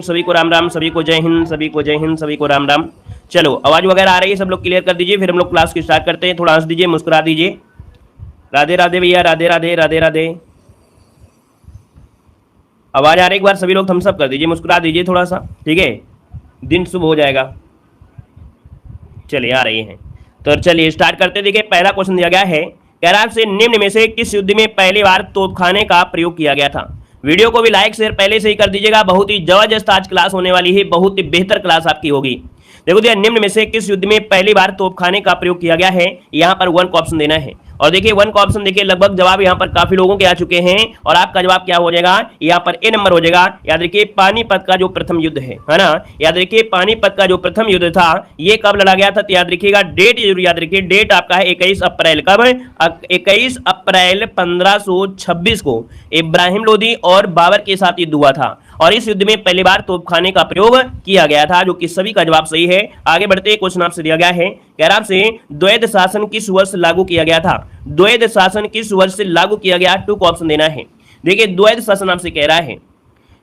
सभी को राम राम, सभी को जय हिंद, सभी को जय हिंद, सभी को राम राम। चलो आवाज वगैरह आ रही है, सब लोग क्लियर कर दीजिए, फिर हम लोग क्लास की स्टार्ट करते हैं। थोड़ा हंस दीजिए, मुस्कुरा दीजिए। राधे राधे भैया, राधे राधे, राधे राधे। आवाज आ रही, एक बार सभी लोग थम्स अप कर दीजिए, मुस्कुरा दीजिए थोड़ा सा, ठीक है, दिन शुभ हो जाएगा। चलिए आ रही है तो चलिए स्टार्ट करते। देखिए पहला क्वेश्चन दिया गया है, कह रहा है आपसे निम्न में से किस युद्ध में पहली बार तोपखाने का प्रयोग किया गया था। वीडियो को भी लाइक शेयर पहले से ही कर दीजिएगा, बहुत ही जबरदस्त आज क्लास होने वाली है, बहुत ही बेहतर क्लास आपकी होगी। देखो दिया, निम्न में से किस युद्ध में पहली बार तोपखाने का प्रयोग किया गया है, यहाँ पर 1 का ऑप्शन देना है। और देखिए 1 का ऑप्शन देखिए लगभग जवाब यहाँ पर काफी लोगों के आ चुके हैं, और आपका जवाब क्या हो जाएगा, यहाँ पर ए नंबर हो जाएगा। याद रखिए पानीपत का जो प्रथम युद्ध है ना, याद रखिए पानीपत का जो प्रथम युद्ध था ये कब लड़ा गया था, तो याद रखिएगा डेट जरूर याद रखिए, डेट आपका है 21 अप्रैल। कब? 21 अप्रैल 1526 को इब्राहिम लोदी और बाबर के साथ युद्ध हुआ था, और इस युद्ध में पहली बार तोपखाने का प्रयोग किया गया था, जो कि सभी का जवाब सही है। आगे बढ़ते क्वेश्चन आपसे दिया गया है, कह रहा आपसे द्वैध शासन किस वर्ष लागू किया गया था। द्वैध शासन किस वर्ष से लागू किया गया, 2 का ऑप्शन देना है। देखिए द्वैध शासन आपसे कह रहा है,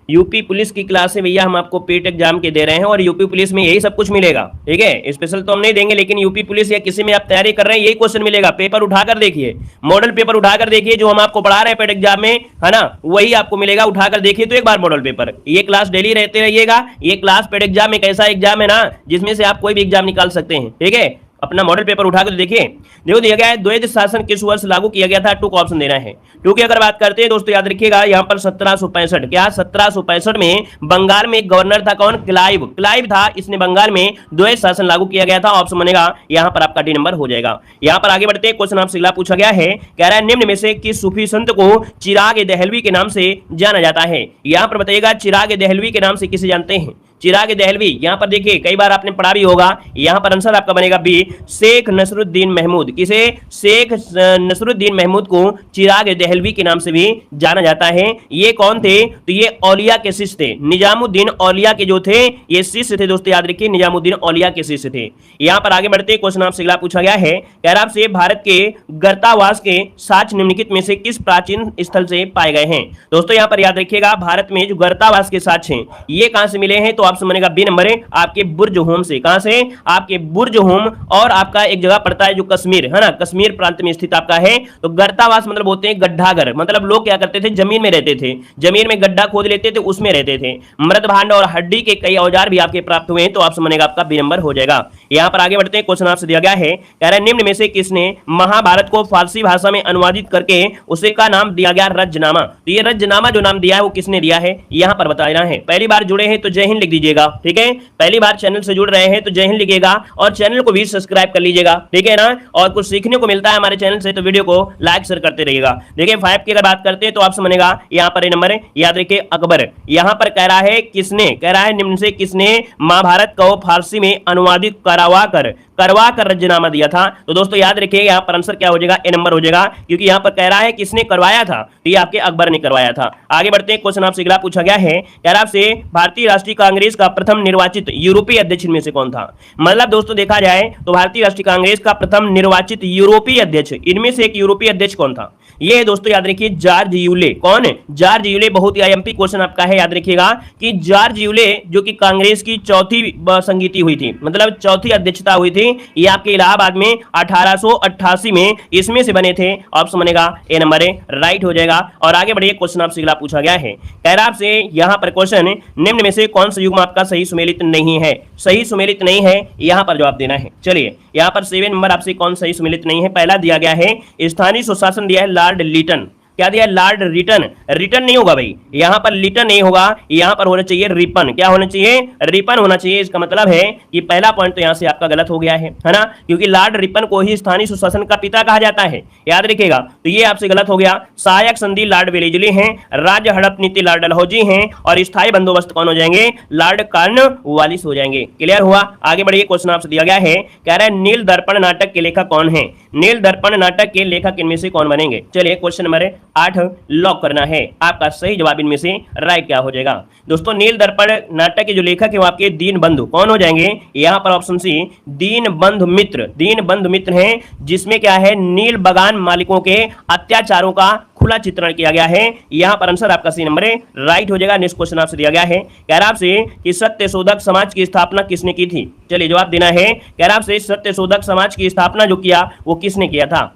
यूपी पुलिस की क्लास है भैया, हम आपको पेट एग्जाम के दे रहे हैं, और यूपी पुलिस में यही सब कुछ मिलेगा, ठीक है। स्पेशल तो हम नहीं देंगे, लेकिन यूपी पुलिस या किसी में आप तैयारी कर रहे हैं यही क्वेश्चन मिलेगा। पेपर उठाकर देखिए, मॉडल पेपर उठाकर देखिए, जो हम आपको पढ़ा रहे हैं पेट एग्जाम में, है ना, वही आपको मिलेगा। उठाकर देखिए तो एक बार मॉडल पेपर, ये क्लास डेली रहते रहिएगा। ये क्लास पेट एग्जाम एक ऐसा एग्जाम है ना जिसमें से आप कोई भी एग्जाम निकाल सकते हैं, ठीक है। अपना मॉडल पेपर उठाकर देखिए। देखो दिया गया है द्वैध शासन किस वर्ष लागू किया गया था, 2 का ऑप्शन देना है। 2 की अगर बात करते हैं दोस्तों याद रखिएगा, यहाँ पर 1765 क्या 1765 में बंगाल में एक गवर्नर था, कौन? क्लाइव। क्लाइव था, इसने बंगाल में द्वैध शासन लागू किया गया था। ऑप्शन बनेगा यहाँ पर आपका डी नंबर हो जाएगा। यहाँ पर आगे बढ़ते क्वेश्चन आपसे अगला पूछा गया है, कह रहा है निम्न में से किस सूफी संत को चिराग दहलवी के नाम से जाना जाता है। यहाँ पर बताइएगा चिराग दहलवी के नाम से किसे जानते हैं। चिराग दहलवी, यहां पर देखिए कई बार आपने पढ़ा भी होगा, यहां पर आंसर आपका बनेगा बी, शेख नसरुद्दीन महमूद। किसे? शेख नसरुद्दीन महमूद को चिराग दहलवी के नाम से भी जाना जाता है। ये कौन थे? तो ये औलिया के शिष्य थे, निजामुद्दीन औलिया के जो थे ये शिष्य थे दोस्तों, याद रखिए निजामुद्दीन औलिया के शिष्य थे। यहां पर आगे बढ़ते क्वेश्चन आपसे अगला पूछा गया है, कह रहा आपसे भारत के गर्तावास के साक्ष्य निम्नलिखित में से किस प्राचीन स्थल से पाए गए हैं। दोस्तों यहां पर याद रखिएगा भारत में जो गर्तावास के साक्ष्य हैं ये कहां से मिले हैं, तो ऑप्शन बनेगा बी नंबर है, आपके बुर्ज होम से। कहां से? आपके बुर्ज होम, और आपका एक जगह पड़ता है जो कश्मीर है ना, कश्मीर प्रांत में स्थित आपका है। तो गर्तावास मतलब होते हैं गड्ढाघर, मतलब लोग क्या करते थे जमीन में रहते थे, जमीन में गड्ढा खोद लेते थे, उसमें रहते थे। मृत भांड और हड्डी के कई औजार भी आपके प्राप्त हुए हैं, तो ऑप्शन बनेगा आपका बी नंबर हो जाएगा। यहां पर आगे बढ़ते हैं, क्वेश्चन आपसे दिया गया है, कह रहा है निम्न में से किसने महाभारत को फारसी भाषा में अनुवादित करके उसे का नाम दिया गया रज्जनामा। तो ये रज्जनामा जो नाम दिया है वो किसने दिया है, यहां पर बताना है। पहली बार जुड़े हैं तो जय हिंद लिख दीजिएगा, ठीक है। पहली बार चैनल से जुड़ रहे हैं तो जय हिंद लिखिएगा, और चैनल को भी सब्सक्राइब कर लीजिएगा, ठीक है ना। और कुछ सीखने को मिलता है हमारे चैनल से, तो वीडियो को लाइक शेयर करते रहिएगा। देखिए 5 की अगर बात करते हैं तो ऑप्शन बनेगा यहां पर नंबर है, याद रखिए अकबर। यहां पर कह रहा है किसने, कह रहा है निम्न से किसने महाभारत को फारसी में अनुवादित करवा कर रज्जनामा दिया था। तो दोस्तों याद रखिए यहां पर आंसर क्या हो जाएगा, ए नंबर हो जाएगा, क्योंकि यहां पर कह रहा है किसने करवाया था, तो ये आपके अकबर ने करवाया था। आगे बढ़ते हैं, क्वेश्चन आपसे अगला पूछा गया है, कह रहा आपसे भारतीय राष्ट्रीय कांग्रेस का प्रथम निर्वाचित यूरोपीय अध्यक्ष में से कौन था। मतलब दोस्तों देखा जाए तो भारतीय राष्ट्रीय कांग्रेस का प्रथम निर्वाचित यूरोपीय अध्यक्ष, इनमें से एक यूरोपीय अध्यक्ष कौन था। ये है दोस्तों याद रखिए जॉर्ज यूले। कौन है? George Yule. बहुत ही आईएमपी क्वेश्चन आपका है, याद रखिएगा कि जॉर्ज यूले जो कि कांग्रेस की चौथी संगीति हुई थी, मतलब चौथी अध्यक्षता हुई थी, ये आपके इलाहाबाद में 1888 में इसमें से बने थे। ऑप्शन बनेगा ए नंबर है, राइट हो जाएगा। और आगे बढ़िए, क्वेश्चन आपसे अगला पूछा गया है, कह रहा आपसे यहां पर क्वेश्चन निम्न में से कौन सा युग्म आपका सही सुमेलित नहीं है। सही सुमेलित नहीं है, यहां पर जवाब देना है। चलिए यहां पर 7 नंबर आपसे कौन सही सुमेलित नहीं है। पहला दिया गया है स्थानीय सुशासन, दिया है लॉर्ड लिटन। क्या दिया? Lord written. रिटन नहीं होगा भाई, यहां पर लिटन नहीं होगा, यहां पर होना चाहिए रिपन। क्या होना चाहिए? रिपन होना चाहिए। इसका मतलब है कि पहला पॉइंट तो यहां से आपका गलत हो गया है ना, क्योंकि लॉर्ड रिपन को ही स्थानीय सुशासन का पिता कहा जाता है, याद रखिएगा। तो ये आपसे गलत हो गया। सहायक संधि लॉर्ड वेलेजली हैं, राज्य हड़प नीति लॉर्ड डलहौजी हैं, और स्थायी बंदोबस्त कौन हो जाएंगे? लॉर्ड कॉर्नवालिस हो जाएंगे। क्लियर हुआ? आगे बढ़िए, क्वेश्चन आपसे दिया गया है, कह रहा है नील दर्पण नाटक के लेखक कौन है। नील दर्पण नाटक के लेखक इनमें से कौन बनेंगे। चलिए क्वेश्चन नंबर 8 लॉक करना है। आपका सही जवाब इनमें से राइट क्या हो जाएगा दोस्तों? नील दर्पण नाटक के जो लेखक है वो आपके दीनबंधु कौन हो जाएंगे? यहाँ पर ऑप्शन सी दीनबंधु मित्र, दीनबंधु मित्र हैं, जिसमें क्या है नील बगान मालिकों के अत्याचारों का खुला चित्रण किया गया है। यहाँ पर आंसर आपका सी नंबर राइट हो जाएगा। नेक्स्ट क्वेश्चन आपसे दिया गया है, कह रहा आपसे कि सत्य शोधक समाज की स्थापना किसने की थी? चलिए जवाब देना है। कह रहा आपसे सत्य शोधक समाज की स्थापना जो किया वो किसने किया था?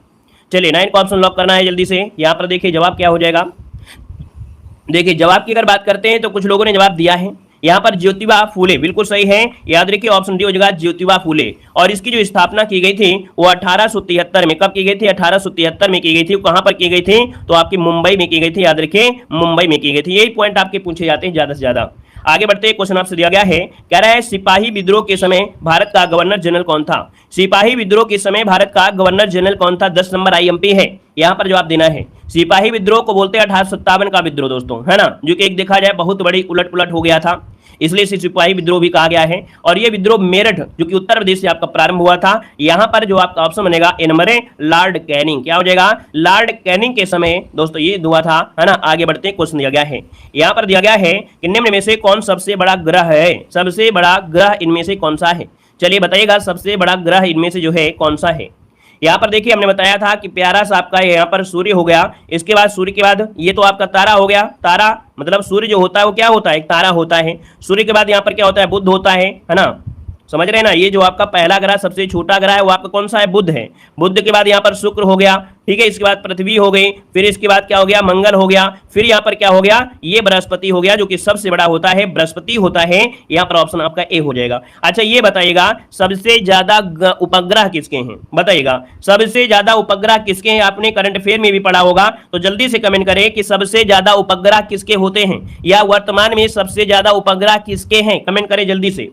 चलिए 9 का ऑप्शन लॉक करना है जल्दी से। यहाँ पर देखिए जवाब क्या हो जाएगा। देखिए जवाब की अगर बात करते हैं तो कुछ लोगों ने जवाब दिया है यहाँ पर ज्योतिबा फूले, बिल्कुल सही है। याद रखिए ऑप्शन डी हो जाएगा ज्योतिबा फूले। और इसकी जो स्थापना की गई थी वो 1873 में, कब की गई थी? 1873 में की गई थी। कहां पर की गई थी? तो आपकी मुंबई में की गई थी। याद रखिए मुंबई में की गई थी। यही पॉइंट आपके पूछे जाते हैं ज्यादा से ज्यादा। आगे बढ़ते क्वेश्चन आपसे दिया गया है, कह रहा है सिपाही विद्रोह के समय भारत का गवर्नर जनरल कौन था? सिपाही विद्रोह के समय भारत का गवर्नर जनरल कौन था? 10 नंबर आईएमपी है, यहां पर जवाब देना है। सिपाही विद्रोह को बोलते हैं 1857 का विद्रोह दोस्तों, है ना, जो कि एक देखा जाए बहुत बड़ी उलट पुलट हो गया था, इसलिए इसे सिपाही विद्रोह भी कहा गया है। और ये विद्रोह मेरठ जो कि उत्तर प्रदेश से आपका प्रारंभ हुआ था। यहां पर जो आपका ऑप्शन बनेगा ए नंबर है लॉर्ड कैनिंग। क्या हो जाएगा? लॉर्ड कैनिंग के समय दोस्तों ये हुआ था, है ना। आगे बढ़ते क्वेश्चन दिया गया है, यहां पर दिया गया है कि निम्न में से कौन सबसे बड़ा ग्रह है? सबसे बड़ा ग्रह इनमें से कौन सा है? चलिए बताइएगा सबसे बड़ा ग्रह इनमें से जो है कौन सा है? यहाँ पर देखिए हमने बताया था कि प्यारा सा आपका यहाँ पर सूर्य हो गया, इसके बाद सूर्य के बाद ये तो आपका तारा हो गया। तारा मतलब सूर्य जो होता है वो क्या होता है? एक तारा होता है। सूर्य के बाद यहाँ पर क्या होता है? बुध होता है ना, समझ रहे हैं ना। ये जो आपका पहला ग्रह सबसे छोटा ग्रह है वो आपका कौन सा है? बुध है। बुध के बाद यहाँ पर शुक्र हो गया, ठीक है। इसके बाद पृथ्वी हो गई, फिर इसके बाद क्या हो गया? मंगल हो गया, फिर यहाँ पर क्या हो गया? ये बृहस्पति हो गया, जो कि सबसे बड़ा होता है बृहस्पति होता है। यहाँ पर ऑप्शन आपका ए हो जाएगा। अच्छा ये बताइएगा सबसे ज्यादा उपग्रह किसके हैं? बताइएगा सबसे ज्यादा उपग्रह किसके हैं? आपने करंट अफेयर में भी पढ़ा होगा, तो जल्दी से कमेंट करें कि सबसे ज्यादा उपग्रह किसके होते हैं, या वर्तमान में सबसे ज्यादा उपग्रह किसके हैं? कमेंट करें जल्दी से।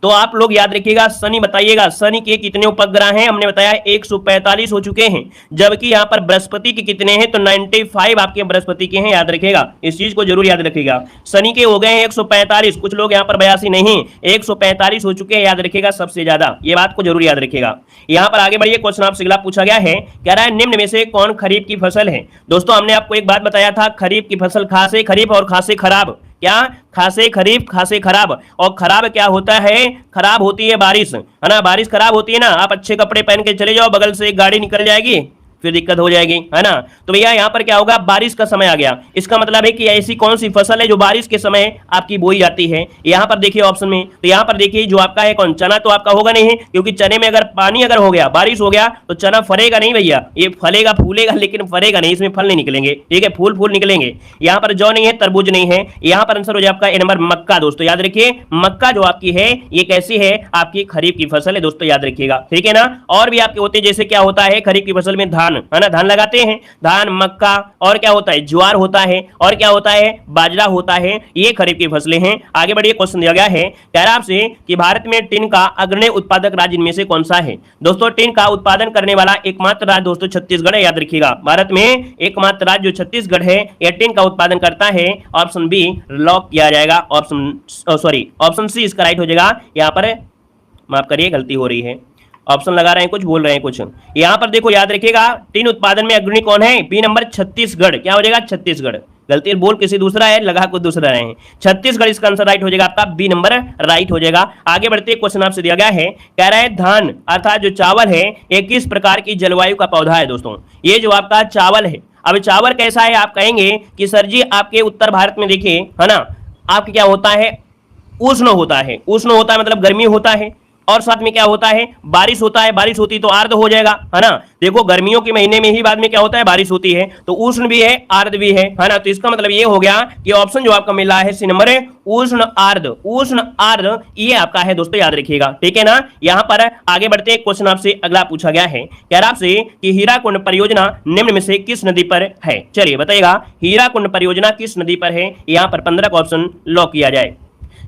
तो आप लोग याद रखिएगा शनि बताइएगा, शनि के कितने उपग्रह हैं? हमने बताया 145 हो चुके हैं, जबकि यहाँ पर बृहस्पति के कितने हैं? तो 95 आपके बृहस्पति के हैं। याद रखिएगा, इस चीज को जरूर याद रखिएगा। शनि के हो गए हैं 145, कुछ लोग यहाँ पर 82 नहीं, 145 हो चुके हैं। याद रखिएगा सबसे ज्यादा, ये बात को जरूर याद रखिएगा। यहाँ पर आगे बढ़िए, क्वेश्चन आपसे अगला पूछा गया है, कह रहा है निम्न में से कौन खरीफ की फसल है? दोस्तों हमने आपको एक बात बताया था, खरीफ की फसल खासे खरीफ और खासे खराब। क्या? खासे खरीफ खासे खराब। और खराब क्या होता है? खराब होती है बारिश, है ना। बारिश खराब होती है ना, आप अच्छे कपड़े पहन के चले जाओ, बगल से एक गाड़ी निकल जाएगी, फिर दिक्कत हो जाएगी, है ना। तो भैया यहाँ पर क्या होगा? बारिश का समय आ गया, इसका मतलब है कि ऐसी कौन सी फसल है जो बारिश के समय आपकी बोई जाती है? यहाँ पर देखिए ऑप्शन में, तो यहाँ पर देखिए जो आपका है कौन? चना तो आपका होगा नहीं, क्योंकि चने में अगर पानी अगर हो गया, बारिश हो गया, तो चना फरेगा नहीं भैया। ये फलेगा फूलेगा लेकिन फरेगा नहीं, इसमें फल नहीं निकलेंगे, ठीक है, फूल निकलेंगे। यहाँ पर जौ नहीं है, तरबूज नहीं है। यहाँ पर आंसर हो जाए आपका ए नंबर मक्का। दोस्तों याद रखिए मक्का जो आपकी है ये कैसी है? आपकी खरीफ की फसल है दोस्तों, याद रखिएगा, ठीक है ना। और भी आपके होते हैं, जैसे क्या होता है खरीफ की फसल में? धान, है ना, धान लगाते हैं, धान, मक्का, और क्या होता है? ज्वार होता है, और क्या होता है? बाजरा होता है। ये खरीफ की फसलें हैं। आगे बढ़िए, क्वेश्चन दिया गया है, कह रहा आपसे कि भारत में टिन का अग्रणी उत्पादक राज्य इनमें से कौन सा है? दोस्तों टिन का उत्पादन करने वाला एकमात्र राज्य दोस्तों छत्तीसगढ़ है। याद रखिएगा भारत में एकमात्र राज्य जो छत्तीसगढ़ है यह टिन का उत्पादन करता है। ऑप्शन बी लॉक किया जाएगा। ऑप्शन सी इसका राइट हो जाएगा। यहाँ पर माफ करिए गलती हो रही है, ऑप्शन लगा रहे हैं कुछ, बोल रहे हैं कुछ। यहां पर देखो याद रखिएगा टिन उत्पादन में अग्रणी कौन है? B number Chhattisgarh. क्या हो जाएगा? छत्तीसगढ़। गलती बोल किसी दूसरा है, लगा कुछ दूसरा रहे हैं। छत्तीसगढ़ इसका आंसर राइट हो जाएगा आपका, बी नंबर राइट हो जाएगा। आगे बढ़ते क्वेश्चन आपसे दिया गया है, कह रहा है धान अर्थात जो चावल है ये किस प्रकार की जलवायु का पौधा है? दोस्तों ये जो आपका चावल है, अब चावल कैसा है? आप कहेंगे कि सर जी आपके उत्तर भारत में देखिए, है ना, आपके क्या होता है? उष्ण होता है। उष्ण होता है मतलब गर्मी होता है, और साथ में क्या होता है? बारिश होता है। बारिश होती तो आर्द्र हो जाएगा, है ना। देखो गर्मियों के महीने में ही बाद में क्या होता है? बारिश होती है, तो उष्ण भी है आर्द्र भी है ना। तो इसका मतलब ये हो गया कि ऑप्शन जो आपका मिला है सी नंबर है उष्ण आर्द्र। उष्ण आर्द्र ये आपका है दोस्तों, याद रखिएगा, ठीक है ना। यहाँ पर आगे बढ़ते क्वेश्चन आपसे अगला पूछा गया है, कह रहा आपसे कि हीराकुंड परियोजना निम्न में से किस नदी पर है? चलिए बताइएगा हीराकुंड परियोजना किस नदी पर है? यहाँ पर 15 का ऑप्शन लॉक किया जाए।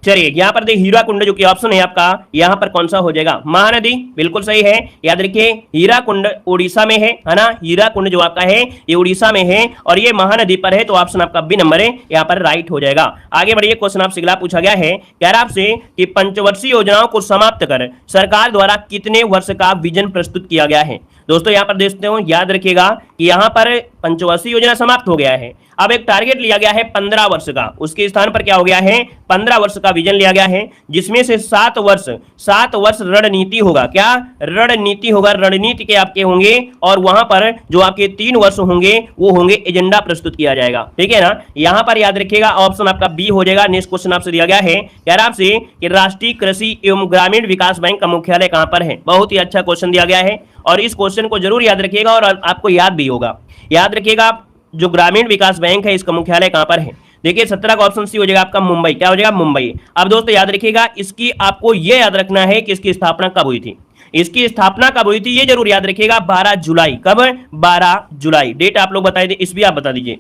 चलिए यहाँ पर देखिए हीराकुंड जो कि ऑप्शन है आपका, यहाँ पर कौन सा हो जाएगा? महानदी, बिल्कुल सही है। याद रखिए हीराकुंड उड़ीसा में है ना। हीराकुंड जो आपका है ये उड़ीसा में है और ये महानदी पर है, तो ऑप्शन आपका बी नंबर है यहाँ पर राइट हो जाएगा। आगे बढ़िए, क्वेश्चन आपसे अगला पूछा गया है, कह रहा आपसे कि पंचवर्षीय योजनाओं को समाप्त कर सरकार द्वारा कितने वर्ष का विजन प्रस्तुत किया गया है? दोस्तों यहाँ पर देखते हो, याद रखिएगा कि यहाँ पर पंचवर्षीय योजना समाप्त हो गया है। अब एक टारगेट लिया गया है 15 वर्ष का, उसके स्थान पर क्या हो गया है 15 वर्ष का विजन लिया गया है, जिसमें से 7 वर्ष रणनीति होगा। क्या रणनीति होगा, रणनीति के आपके होंगे, और वहां पर जो आपके 3 वर्ष होंगे वो होंगे एजेंडा प्रस्तुत किया जाएगा। ठीक है ना, यहां पर याद रखिएगा ऑप्शन आपका बी हो जाएगा। नेक्स्ट क्वेश्चन आपसे दिया गया है, कह रहा आपसे कि राष्ट्रीय कृषि एवं ग्रामीण विकास बैंक का मुख्यालय कहां पर है। बहुत ही अच्छा क्वेश्चन दिया गया है और इस क्वेश्चन को जरूर याद रखिएगा और आपको याद भी होगा। याद रखिएगा जो ग्रामीण विकास बैंक है इसका मुख्यालय कहां पर है। देखिए 17 का ऑप्शन सी हो जाएगा आपका मुंबई। क्या हो जाएगा, मुंबई। अब दोस्तों याद रखिएगा, इसकी आपको यह याद रखना है कि इसकी स्थापना कब हुई थी। इसकी स्थापना कब हुई थी ये जरूर याद रखिएगा, 12 जुलाई। कब, 12 जुलाई। डेट आप लोग बता दीजिए, इस भी आप बता दीजिए।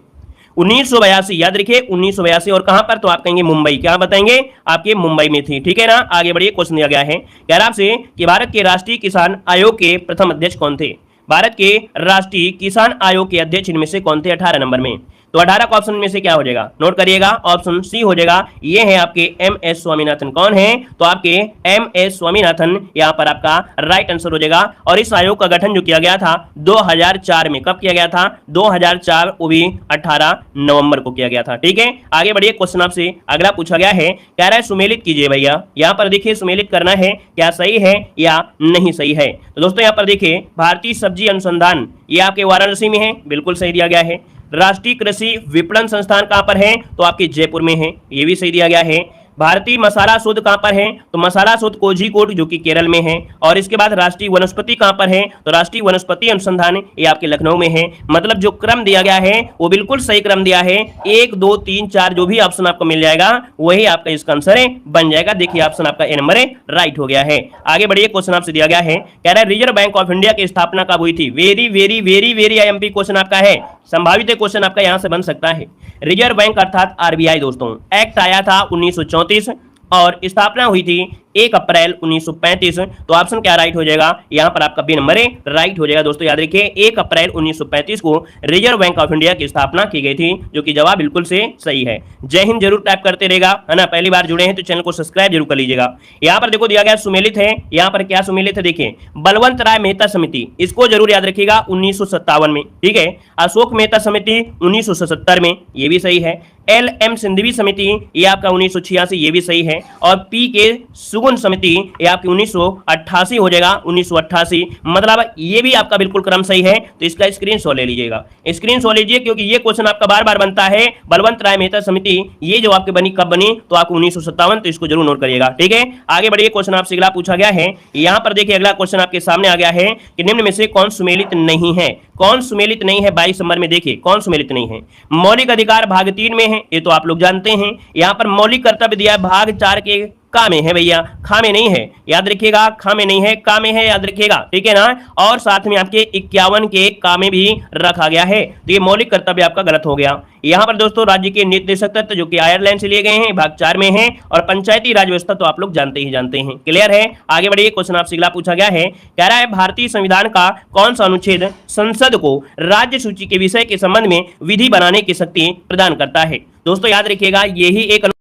1982 याद रखिए, 1982। और कहां पर, तो आप कहेंगे मुंबई। क्या बताएंगे, आपके मुंबई में थी। ठीक है ना, आगे बढ़िए। क्वेश्चन दिया गया है, कह रहा आपसे कि भारत के राष्ट्रीय किसान आयोग के प्रथम अध्यक्ष कौन थे। भारत के राष्ट्रीय किसान आयोग के अध्यक्ष इनमें से कौन थे 18 नंबर में। तो 18 का ऑप्शन में से क्या हो जाएगा, नोट करिएगा, ऑप्शन सी हो जाएगा। ये है आपके एम.एस. स्वामीनाथन। कौन है, तो आपके एम.एस. स्वामीनाथन यहाँ पर आपका राइट आंसर हो जाएगा। और इस आयोग का गठन जो किया गया था 2004 में। कब किया गया था, 2004, वो भी 18 नवंबर को किया गया था। ठीक है, आगे बढ़िए। क्वेश्चन आपसे अगला पूछा गया है, कह रहा है सुमेलित कीजिए भैया। यहाँ पर देखिए सुमेलित करना है, क्या सही है या नहीं सही है। तो दोस्तों यहाँ पर देखिए, भारतीय सब्जी अनुसंधान ये आपके वाराणसी में है, बिल्कुल सही दिया गया है। राष्ट्रीय कृषि विपणन संस्थान कहां पर है, तो आपके जयपुर में है, ये भी सही दिया गया है। भारतीय मसाला शोध कहां पर है, तो मसाला शोध कोझिकोड जो कि केरल में है। और इसके बाद राष्ट्रीय वनस्पति कहां पर है, तो राष्ट्रीय वनस्पति अनुसंधान ये आपके लखनऊ में है। मतलब जो क्रम दिया गया है वो बिल्कुल सही क्रम दिया है। 1 2 3 4 जो भी ऑप्शन आपको मिल जाएगा वही आपका इसका आंसर बन जाएगा। देखिए ऑप्शन आपका ए नंबर राइट हो गया है। आगे बढ़िए। क्वेश्चन आपसे दिया गया है, कह रहा है रिजर्व बैंक ऑफ इंडिया की स्थापना कब हुई थी। Very very very very IMP question आपका है, संभावित क्वेश्चन आपका यहां से बन सकता है। रिजर्व बैंक अर्थात आरबीआई दोस्तों, एक्ट आया था 1934 और स्थापना हुई थी 1 अप्रैल 1935। तो ऑप्शन क्या राइट हो जाएगा, यहां पर आपका बी नंबर राइट हो जाएगा। दोस्तों याद रखिए 1 अप्रैल 1935 को रिजर्व बैंक ऑफ इंडिया की स्थापना की गई थी, जो कि जवाब बिल्कुल से सही है। जय हिंद जरूर टाइप करते रहेगा, है ना। पहली बार जुड़े हैं तो चैनल को सब्सक्राइब जरूर कर लीजिएगा। यहां पर देखो दिया गया सुमेलित है, यहां पर क्या सुमेलित है, देखिए बलवंत राय मेहता समिति, इसको जरूर याद रखिएगा 1957 में। ठीक है, अशोक मेहता समिति 1977 में, ये भी सही है। एल.एम. सिंघवी समिति ये आपका 1986, ये भी सही है। और पी.के. सुगुन समिति ये आपकी 1988 हो जाएगा, 1988। मतलब ये भी आपका बिल्कुल क्रम सही है। तो इसका स्क्रीनशॉट ले लीजिएगा, स्क्रीनशॉट लीजिए, क्योंकि ये क्वेश्चन आपका बार बार बनता है। बलवंत राय मेहता समिति ये जो आपके बनी कब बनी, तो आपको 1957, तो इसको जरूर नोट करिएगा। ठीक है, आगे बढ़िए। क्वेश्चन आपसे अगला पूछा गया है, यहां पर देखिए अगला क्वेश्चन आपके सामने आ गया है कि निम्न में से कौन सुमेलित नहीं है। कौन सुमेलित नहीं है 22 नंबर में, देखिए कौन सुमेलित नहीं है। मौलिक अधिकार भाग 3 में है, ये तो आप लोग जानते हैं। यहां पर मौलिक कर्तव्य दिया है भाग 4 के का में है भैया, खा में नहीं है, याद रखिएगा। खा में नहीं है, का में है, याद रखिएगा। ठीक है ना, और साथ में आपके 51 के का में भी रखा गया है। तो ये मौलिक कर्तव्य आपका गलत हो गया। यहां पर दोस्तों राज्य के निर्देशक तत्व जो कि आयरलैंड से लिए गए हैं, भाग 4 में है। और पंचायती राज व्यवस्था तो आप लोग जानते ही जानते हैं। क्लियर है, आगे बढ़िए। क्वेश्चन आपसे अगला पूछा गया है, कह रहा है भारतीय संविधान का कौन सा अनुच्छेद संसद को राज्य सूची के विषय के संबंध में विधि बनाने की शक्ति प्रदान करता है। दोस्तों याद रखिएगा यही एक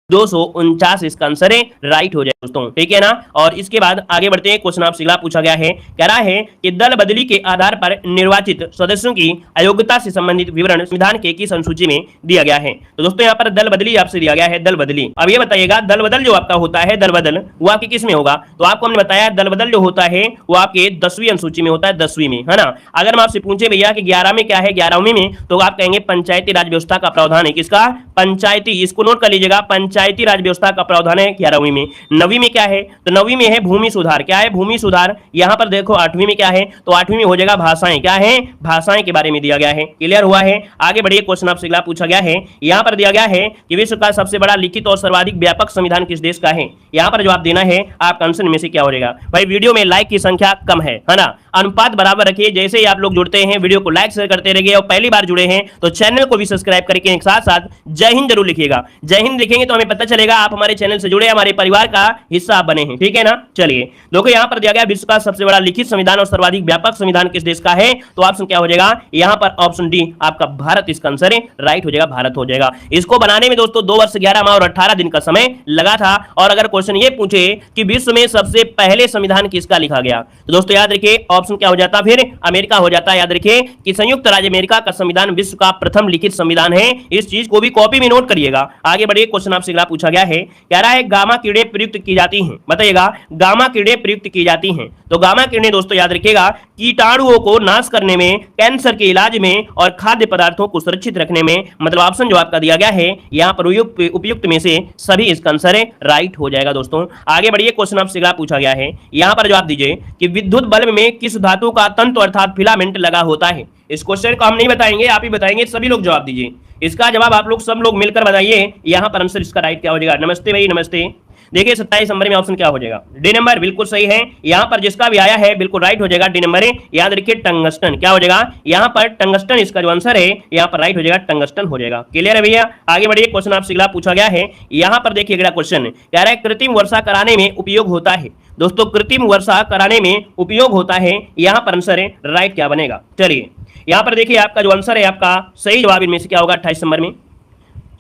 249 इसका आंसर है, राइट हो जाए दोस्तों। ठीक है ना, और इसके बाद आगे बढ़ते हैं। क्वेश्चन आपसे अगला पूछा गया है, कह रहा है कि दल बदली के आधार पर निर्वाचित सदस्यों की अयोग्यता से संबंधित विवरण संविधान के किस अनुसूची में दिया गया है। तो दोस्तों यहाँ पर दल बदली आपसे दिया गया है, दल बदली। अब ये बताइएगा दल बदल जो आपका होता है, दल बदल वो आपके किस में होगा। तो आपको हमने बताया दल बदल जो होता है वो आपके 10वीं अनुसूची में होता है, 10वीं में, है ना। अगर हम आपसे पूछे भैया कि 11 में क्या है, 11वीं में, तो आप कहेंगे पंचायती राज व्यवस्था का प्रावधान है। किसका, पंचायती, इसको नोट कर लीजिएगा, पंचायती राज व्यवस्था का प्रावधान है 11वीं में। 9वीं में क्या है, तो 9वीं में है भूमि सुधार। क्या है, भूमि सुधार। यहां पर देखो 8वीं में क्या है, तो 8वीं में हो जाएगा भाषाएं। क्या है, भाषाएं के बारे में दिया गया है। क्लियर हुआ है, आगे बढ़िए। क्वेश्चन आपसे अगला पूछा गया है, यहां पर दिया गया है कि विश्व का सबसे बड़ा लिखित और सर्वाधिक व्यापक संविधान किस देश का है। यहां पर जवाब देना है, आपका आंसर में से क्या हो जाएगा। भाई वीडियो में लाइक की संख्या कम है ना, अनुपात बराबर रखिए। जैसे ही आप लोग जुड़ते हैं वीडियो को लाइक शेयर करते रहिए, और पहली बार जुड़े हैं तो चैनल को भी सब्सक्राइब करके एक साथ साथ जय हिंद जरूर लिखिएगा। जय हिंद लिखेंगे तो हमें पता चलेगा आप हमारे चैनल से जुड़े, हमारे परिवार का हिस्सा बने हैं। ठीक है ना, चलिए देखो यहां पर दिया गया विश्व का सबसे बड़ा लिखित संविधान और सर्वाधिक व्यापक संविधान किस देश का है। तो ऑप्शन क्या हो जाएगा, यहां पर ऑप्शन डी आपका भारत इसका आंसर है, राइट हो जाएगा, भारत हो जाएगा। इसको बनाने में दोस्तों 2 वर्ष 11 माह और 18 दिन का समय लगा था। और अगर क्वेश्चन ये पूछे कि विश्व में सबसे पहले संविधान किसका लिखा गया, तो दोस्तों याद रखिए ऑप्शन ऑप्शन क्या हो जाता, फिर अमेरिका हो जाता है। याद रखिए कि संयुक्त राज्य अमेरिका का संविधान विश्व का प्रथम लिखित संविधान है। इस चीज को भी कॉपी में नोट करिएगा। आगे बढ़िए, क्वेश्चन आपसे अगला पूछा गया है, कह रहा है गामा किरणें प्रयुक्त की जाती हैं। बताइएगा, गामा किरणें प्रयुक्त की जाती हैं। तो गामा किरणें दोस्तों याद रखिएगा कीटाणुओं को नाश करने में, कैंसर के इलाज में और खाद्य पदार्थों को सुरक्षित रखने में। मतलब ऑप्शन जो आपका दिया गया है यहाँ पर उपयुक्त में से सभी इसका आंसर राइट हो जाएगा दोस्तों। आगे बढ़िए, क्वेश्चन आपसे अगला पूछा गया है, यहाँ पर जवाब दीजिए कि विद्युत बल्ब में किस धातु का तंतु अर्थात फिलामेंट लगा होता है। इस क्वेश्चन को हम नहीं बताएंगे, आप ही बताएंगे। सभी लोग जवाब दीजिए, इसका जवाब आप लोग सब लोग मिलकर बताइए। यहाँ पर आंसर इसका राइट क्या हो जाएगा। नमस्ते भाई, नमस्ते। देखिए 27 नंबर में ऑप्शन क्या हो जाएगा, डी नंबर बिल्कुल सही है। यहाँ पर जिसका भी आया है बिल्कुल राइट हो जाएगा, डी नंबर है। याद रखिए टंगस्टन क्या हो जाएगा, यहाँ पर टंगस्टन इसका जो आंसर है यहाँ पर राइट हो जाएगा, टंगस्टन हो जाएगा। क्लियर है भैया। आगे बढ़िए, क्वेश्चन आपसे अगला पूछा गया है, यहाँ पर देखिए अगला क्वेश्चन कह रहा है कृत्रिम वर्षा कराने में उपयोग होता है। दोस्तों कृत्रिम वर्षा कराने में उपयोग होता है, यहाँ पर आंसर है राइट क्या बनेगा। चलिए यहाँ पर देखिए आपका जो आंसर है, आपका सही जवाब इनमें से क्या होगा, 28 नंबर में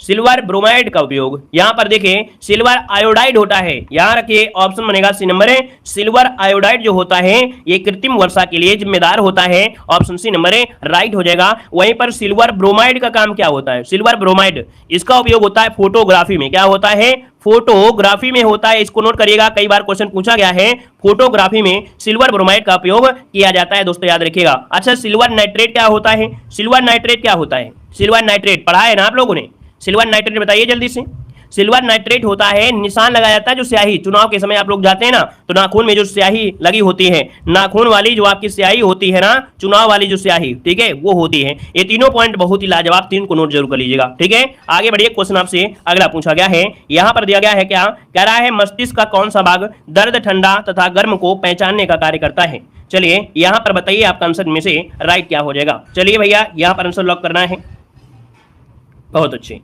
सिल्वर ब्रोमाइड का उपयोग। यहां पर देखिए सिल्वर आयोडाइड होता है, यहां रखिए ऑप्शन बनेगा सी नंबर है। सिल्वर आयोडाइड जो होता है ये कृत्रिम वर्षा के लिए जिम्मेदार होता है, ऑप्शन सी नंबर है राइट हो जाएगा। वहीं पर सिल्वर ब्रोमाइड का काम क्या होता है, सिल्वर ब्रोमाइड इसका उपयोग होता है फोटोग्राफी में। क्या होता है, फोटोग्राफी में होता है। इसको नोट करिएगा, कई बार क्वेश्चन पूछा गया है, फोटोग्राफी में सिल्वर ब्रोमाइड का उपयोग किया जाता है दोस्तों, याद रखिएगा। अच्छा सिल्वर नाइट्रेट क्या होता है, सिल्वर नाइट्रेट क्या होता है, सिल्वर नाइट्रेट पढ़ा है ना आप लोगों ने। सिल्वर नाइट्रेट बताइए जल्दी से। सिल्वर नाइट्रेट होता है, निशान लगाया जाता है जो स्याही, चुनाव के समय आप लोग जाते हैं ना तो नाखून में जो स्याही लगी होती है, नाखून वाली जो आपकी स्याही होती है ना, चुनाव वाली जो स्याही, ठीक है, वो होती है। ये तीनों पॉइंट बहुत ही लाजवाब, तीन को नोट जरूर कर लीजिएगा, ठीक है। आगे बढ़िए, क्वेश्चन आपसे अगला पूछा गया है, यहां पर दिया गया है क्या, कह रहा है मस्तिष्क का कौन सा भाग दर्द, ठंडा तथा गर्म को पहचानने का कार्य करता है। चलिए यहां पर बताइए आपका आंसर में से राइट क्या हो जाएगा। चलिए भैया यहां पर आंसर लॉक करना है। बहुत अच्छे,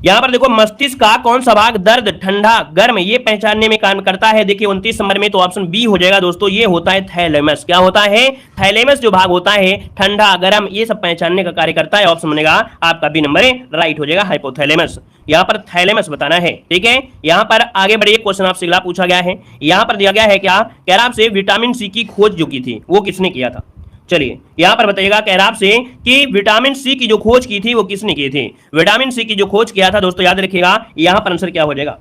यहां पर देखो मस्तिष्क का कौन सा भाग दर्द, ठंडा, गर्म ये पहचानने में काम करता है। देखिए 29 नंबर में तो ऑप्शन बी हो जाएगा दोस्तों, ये होता है थैलेमस। क्या होता है, थैलेमस जो भाग होता है ठंडा गर्म ये सब पहचानने का कार्य करता है, ऑप्शन बनेगा आपका बी नंबर राइट हो जाएगा, हाइपोथैलेमस। यहाँ पर थैलेमस बताना है, ठीक है। यहाँ पर आगे बढ़िए, क्वेश्चन आपसे अगला पूछा गया है, यहाँ पर दिया गया है क्या, कह रहा आपसे विटामिन सी की खोज जो की थी वो किसने किया था। चलिए यहां पर बताइएगा, कह रहा आपसे कि विटामिन सी की जो खोज की थी वो किसने की थी। विटामिन सी की जो खोज किया था दोस्तों याद रखिएगा, यहां पर आंसर क्या हो जाएगा,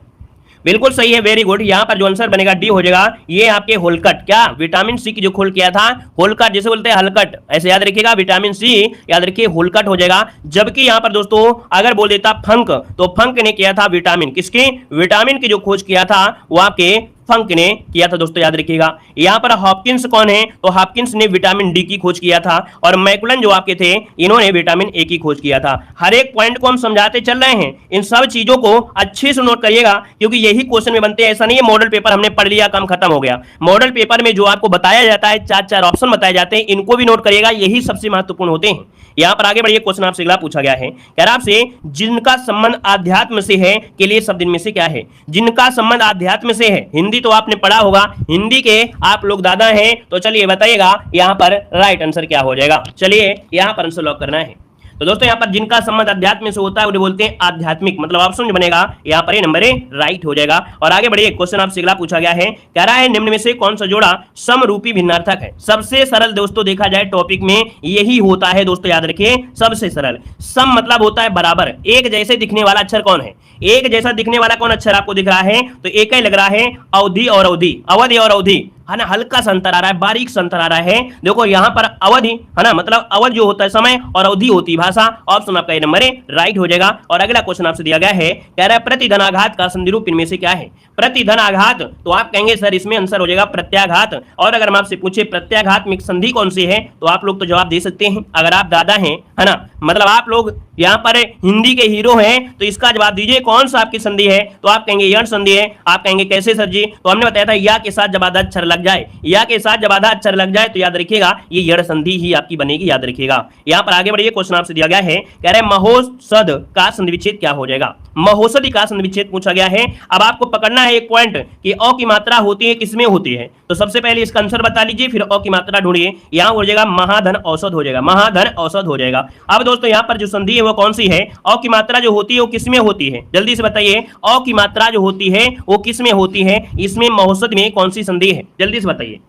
बिल्कुल सही है, वेरी गुड। यहां पर जो आंसर बनेगा डी हो जाएगा, ये आपके होलकट। क्या, विटामिन सी की जो खोज किया था होलकट, जैसे बोलते हैं हलकट, ऐसे याद रखिएगा, विटामिन सी याद रखिए होलकट हो जाएगा। जबकि यहां पर दोस्तों अगर बोल देता फंक, तो फंक ने किया था विटामिन, किसकी, विटामिन की जो खोज किया था वो आपके फंक ने किया था दोस्तों, याद रखिएगा। यहां पर हॉपकिंस कौन है, तो हॉपकिंस ने विटामिन डी की खोज किया था, और मैकुलन जो आपके थे इन्होंने विटामिन ए की खोज किया था। हर एक पॉइंट को हम समझाते चल रहे हैं, इन सब चीजों को अच्छे से नोट करिएगा, क्योंकि यही क्वेश्चन में बनते हैं। ऐसा नहीं है मॉडल पेपर हमने पढ़ लिया काम खत्म हो गया। मॉडल पेपर में जो आपको बताया जाता है, चार चार ऑप्शन बताए जाते हैं, इनको भी नोट करिएगा, यही सबसे महत्वपूर्ण होते हैं। यहां पर आगे बढ़िए, क्वेश्चन आपसे अगला पूछा गया है, कह रहा आपसे जिनका संबंध आध्यात्म से है के लिए शब्द इनमें से क्या है। जिनका संबंध आध्यात्म से है, हिंदी तो आपने पढ़ा होगा, हिंदी के आप लोग दादा हैं, तो चलिए बताइएगा यहां पर राइट आंसर क्या हो जाएगा। चलिए यहां पर आंसर लॉक करना है। तो दोस्तों यहाँ पर जिनका संबंध अध्यात्म से होता है उन्हें बोलते हैं आध्यात्मिक, मतलब ऑप्शन जो बनेगा यहाँ पर ये नंबर राइट हो जाएगा। और आगे बढ़िए, क्वेश्चन आपसे अगला पूछा गया है, कह रहा है निम्न में से कौन सा जोड़ा समरूपी भिन्नार्थक है। सबसे सरल दोस्तों देखा जाए टॉपिक में यही होता है दोस्तों, याद रखिए सबसे सरल। सम मतलब होता है बराबर, एक जैसे दिखने वाला अक्षर कौन है, एक जैसा दिखने वाला कौन अक्षर आपको दिख रहा है, तो एक ही लग रहा है अवधि और अवधि, अवधि और अवधि है ना, हल्का सा अंतर आ रहा है, बारीक सा अंतर आ रहा है। देखो यहाँ पर अवधि है ना, मतलब अवधि जो होता है समय, और अवधि होती है भाषा, ऑप्शन आपका ये नंबर राइट हो जाएगा। और अगला क्वेश्चन आपसे दिया गया है, कह रहा है प्रतिधनाघात का संधिरूप इनमें से क्या है। प्रतिधनाघात, तो आप कहेंगे सर इसमें आंसर हो जाएगा प्रत्याघात। और अगर हम आपसे पूछे प्रत्याघात में संधि कौन सी है, तो आप लोग तो जवाब दे सकते हैं, अगर आप दादा हैं है ना, मतलब आप लोग यहाँ पर हिंदी के हीरो हैं, तो इसका जवाब दीजिए कौन सा आपकी संधि है। तो आप कहेंगे यण संधि है। आप कहेंगे कैसे सर जी, तो हमने बताया था या के साथ जब आधा अक्षर लग जाए, या के साथ जब आधा अक्षर लग जाए तो याद रखिएगा ये यण संधि ही आपकी बनेगी, याद रखिएगा। यहाँ पर आगे बढ़िए, क्वेश्चन आपसे दिया गया है, कह रहे हैं महोषध का संधि विच्छेद क्या हो जाएगा। महोषधि का संधि विच्छेद पूछा गया है। अब आपको पकड़ना है एक पॉइंट कि अ की मात्रा होती है किसमें होती है, तो सबसे पहले इसका आंसर बता लीजिए, फिर अ की मात्रा ढूंढिए। यहाँ हो जाएगा महाधन औषध हो जाएगा, महाधन औषध हो जाएगा। अब दोस्तों यहाँ पर जो संधि है वो कौन सी है, अ की मात्रा जो होती है वो किसमें होती है, जल्दी से बताइए, अ की मात्रा जो होती है वो किसमें होती है, इसमें महोषध में कौन सी संधि है, जल्दी से बताइए।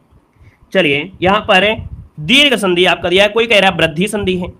चलिए यहां पर दीर्घ संधि आपका दिया है, कोई कह रहा है वृद्धि संधि है।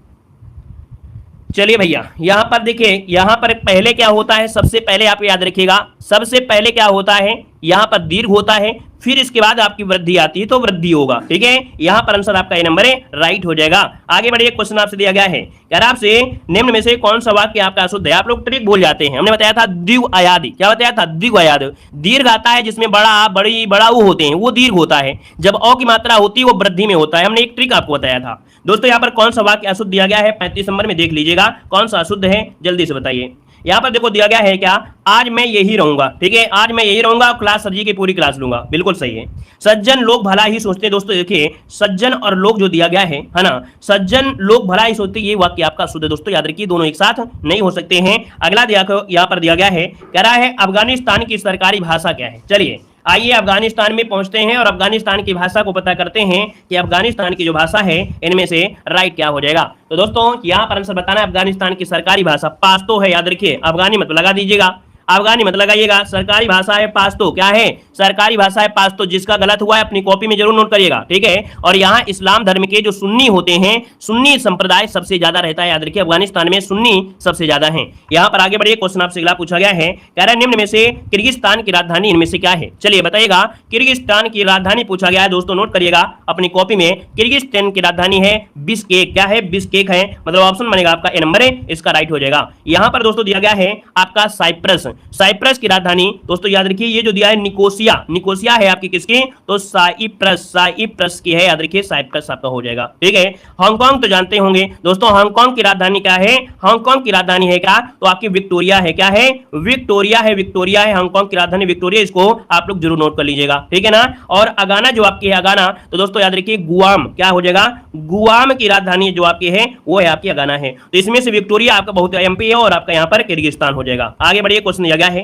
चलिए भैया यहां पर देखिए, यहां पर पहले क्या होता है, सबसे पहले आप याद रखिएगा, सबसे पहले क्या होता है, यहां पर दीर्घ होता है, फिर इसके बाद आपकी वृद्धि आती है तो वृद्धि होगा। ठीक है, यहां पर आंसर आपका ये नंबर है, राइट हो जाएगा। आगे बढ़िए, क्वेश्चन आपसे दिया गया है, कह रहा आपसे निम्न में से कौन सा वाक्य आपका अशुद्ध है। आप लोग ट्रिक भूल जाते हैं, हमने बताया था द्विआयादी, क्या बताया था, द्विआयाद। दीर्घ आता है जिसमें बड़ा बड़ी बड़ा ऊ होते हैं, वो दीर्घ होता है, जब अ की मात्रा होती है वो वृद्धि में होता है। हमने एक ट्रिक आपको बताया था दोस्तों। यहाँ पर कौन सा वाक्य अशुद्ध दिया गया है 35 नंबर में, देख लीजिएगा कौन सा अशुद्ध है, जल्दी से बताइए। यहाँ पर देखो दिया गया है क्या, आज मैं यही रहूंगा। ठीक है, आज मैं यही रहूंगा, क्लास सर जी की पूरी क्लास लूंगा, बिल्कुल सही है। सज्जन लोग भला ही सोचते हैं। दोस्तों देखिए, सज्जन और लोग जो दिया गया है ना, सज्जन लोग भला ही सोचते, ये वाक्य आपका शुद्ध है दोस्तों, याद रखिए, दोनों एक साथ नहीं हो सकते हैं। अगला यहाँ पर दिया गया है, कह रहा है अफगानिस्तान की सरकारी भाषा क्या है। चलिए आइए अफगानिस्तान में पहुंचते हैं और अफगानिस्तान की भाषा को पता करते हैं कि अफगानिस्तान की जो भाषा है इनमें से राइट क्या हो जाएगा। तो दोस्तों यहां पर आंसर बताना है, अफगानिस्तान की सरकारी भाषा पाश्तो है, याद रखिए, अफगानी मत लगा दीजिएगा, अफगानी मत लगाइएगा, सरकारी भाषा है पाश्तो। क्या है, सरकारी भाषा है पाश्तो। जिसका गलत हुआ है अपनी कॉपी में जरूर नोट करिएगा। ठीक है, और यहाँ इस्लाम धर्म के जो सुन्नी होते हैं, सुन्नी संप्रदाय सबसे ज्यादा रहता है, याद रखिए, अफगानिस्तान में सुन्नी सबसे ज्यादा है। यहाँ पर आगे बढ़िए, क्वेश्चन आपसे अगला पूछा गया है, कह रहा है निम्न में से किर्गिस्तान की राजधानी इनमें से क्या है। चलिए बताइएगा, किर्गिस्तान की राजधानी पूछा गया है दोस्तों, नोट करिएगा अपनी कॉपी में, किर्गिस्तान की राजधानी है बिश्केक। क्या है, बिश्केक है, मतलब ऑप्शन बनेगा आपका ए नंबर है, इसका राइट हो जाएगा। यहाँ पर दोस्तों दिया गया है आपका साइप्रस, साइप्रस की राजधानी दोस्तों याद रखिए, ये जो दिया है निकोसिया, निकोसिया है आपकी किसकी, तो साइप्रस, साइप्रस की है, याद रखिए, साइप्रस आपका हो जाएगा। ठीक है, हांगकांग तो जानते होंगे दोस्तों, हांगकांग की राजधानी क्या है, हांगकांग की राजधानी है क्या, तो आपकी विक्टोरिया है। क्या है, विक्टोरिया है, विक्टोरिया है, हांगकांग की राजधानी विक्टोरिया, इसको आप लोग जरूर नोट कर लीजिएगा। ठीक है ना, और अगाना जो आपकी है, अगाना तो दोस्तों याद रखिए गुआम, क्या हो जाएगा, गुआम की राजधानी जो आपकी है वो है आपकी अगाना है। तो इसमें से विक्टोरिया आपका बहुत एमपी है और आपका यहाँ पर किर्गिस्तान हो जाएगा। आगे बढ़िए, क्वेश्चन दिया गया है,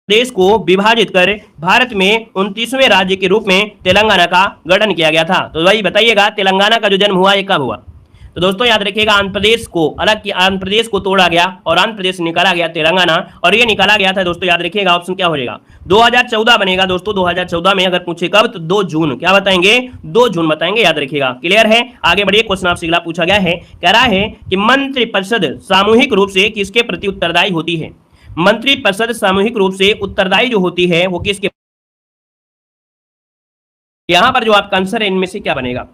देश को विभाजित कर भारत में 29वें राज्य के रूप में तेलंगाना का गठन किया गया था। तो भाई बताइएगा, तेलंगाना का जो जन्म हुआ ये कब हुआ। तो दोस्तों याद रखिएगा, आंध्र प्रदेश को अलग किया, आंध्र प्रदेश को तोड़ा गया और आंध्र प्रदेश निकाला गया तेलंगाना, और ये निकाला गया था दोस्तों, याद रखिएगा ऑप्शन क्या हो जाएगा, 2014 बनेगा दोस्तों। 2014 में अगर पूछे कब, तो 2 जून, क्या बताएंगे, 2 जून बताएंगे, याद रखिएगा। क्लियर है, आगे बढ़िए, क्वेश्चन आपसे अगला पूछा गया है, कह रहा है कि मंत्रिपरिषद सामूहिक रूप से किसके प्रति उत्तरदायी होती है। मंत्रिपरिषद सामूहिक रूप से उत्तरदायी जो होती है वो किसके, यहां पर जो आपका आंसर है इनमें से क्या बनेगा,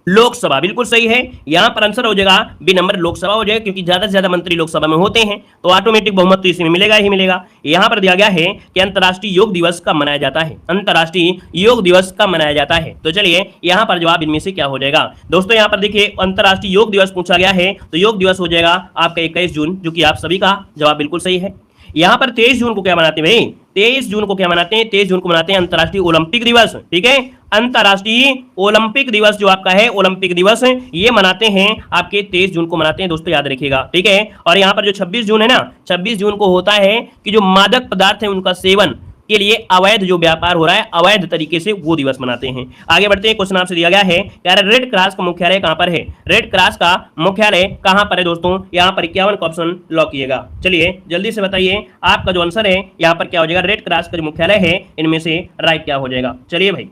लोकसभा, बिल्कुल सही है। यहां पर आंसर हो जाएगा बी नंबर, लोकसभा हो जाएगा, क्योंकि ज्यादा से ज्यादा मंत्री लोकसभा में होते हैं, तो ऑटोमेटिक बहुमत तो इसी में मिलेगा ही मिलेगा। यहां पर दिया गया है कि अंतर्राष्ट्रीय योग दिवस कब मनाया जाता है, अंतर्राष्ट्रीय योग दिवस कब मनाया जाता है। तो चलिए यहां पर जवाब इनमें से क्या हो जाएगा दोस्तों, यहां पर देखिए अंतर्राष्ट्रीय योग दिवस पूछा गया है, तो योग दिवस हो जाएगा आपका 21 जून, जो कि आप सभी का जवाब बिल्कुल सही है। यहां पर 23 जून को क्या मनाते हैं भाई, 23 जून को क्या मनाते हैं, 23 जून को मनाते हैं अंतर्राष्ट्रीय ओलंपिक दिवस। ठीक है, अंतर्राष्ट्रीय ओलंपिक दिवस जो आपका है, ओलंपिक दिवस ये मनाते हैं आपके 23 जून को मनाते हैं दोस्तों, याद रखिएगा। ठीक है, और यहाँ पर जो 26 जून है ना, 26 जून को होता है कि जो मादक पदार्थ है उनका सेवन के लिए अवैध जो व्यापार हो रहा है, अवैध तरीके से वो दिवस मनाते हैं। आगे बढ़ते हैं, क्वेश्चन आपसे दिया गया है, कह रहा है रेड क्रॉस का मुख्यालय कहां पर है। रेड क्रॉस का मुख्यालय कहां पर है दोस्तों, यहां पर 51 का ऑप्शन लॉक कीजिएगा। चलिए जल्दी से बताइए, आपका जो आंसर है यहां पर क्या हो जाएगा, रेड क्रॉस का जो मुख्यालय है इनमें से राइट क्या हो जाएगा। चलिए भाई,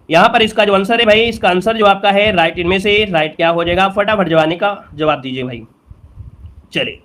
यहां पर इसका जो आंसर है भाई, इसका आंसर जो आपका है राइट, इनमें से राइट क्या हो जाएगा, फटाफट जवानी का जवाब दीजिए भाई। चलिए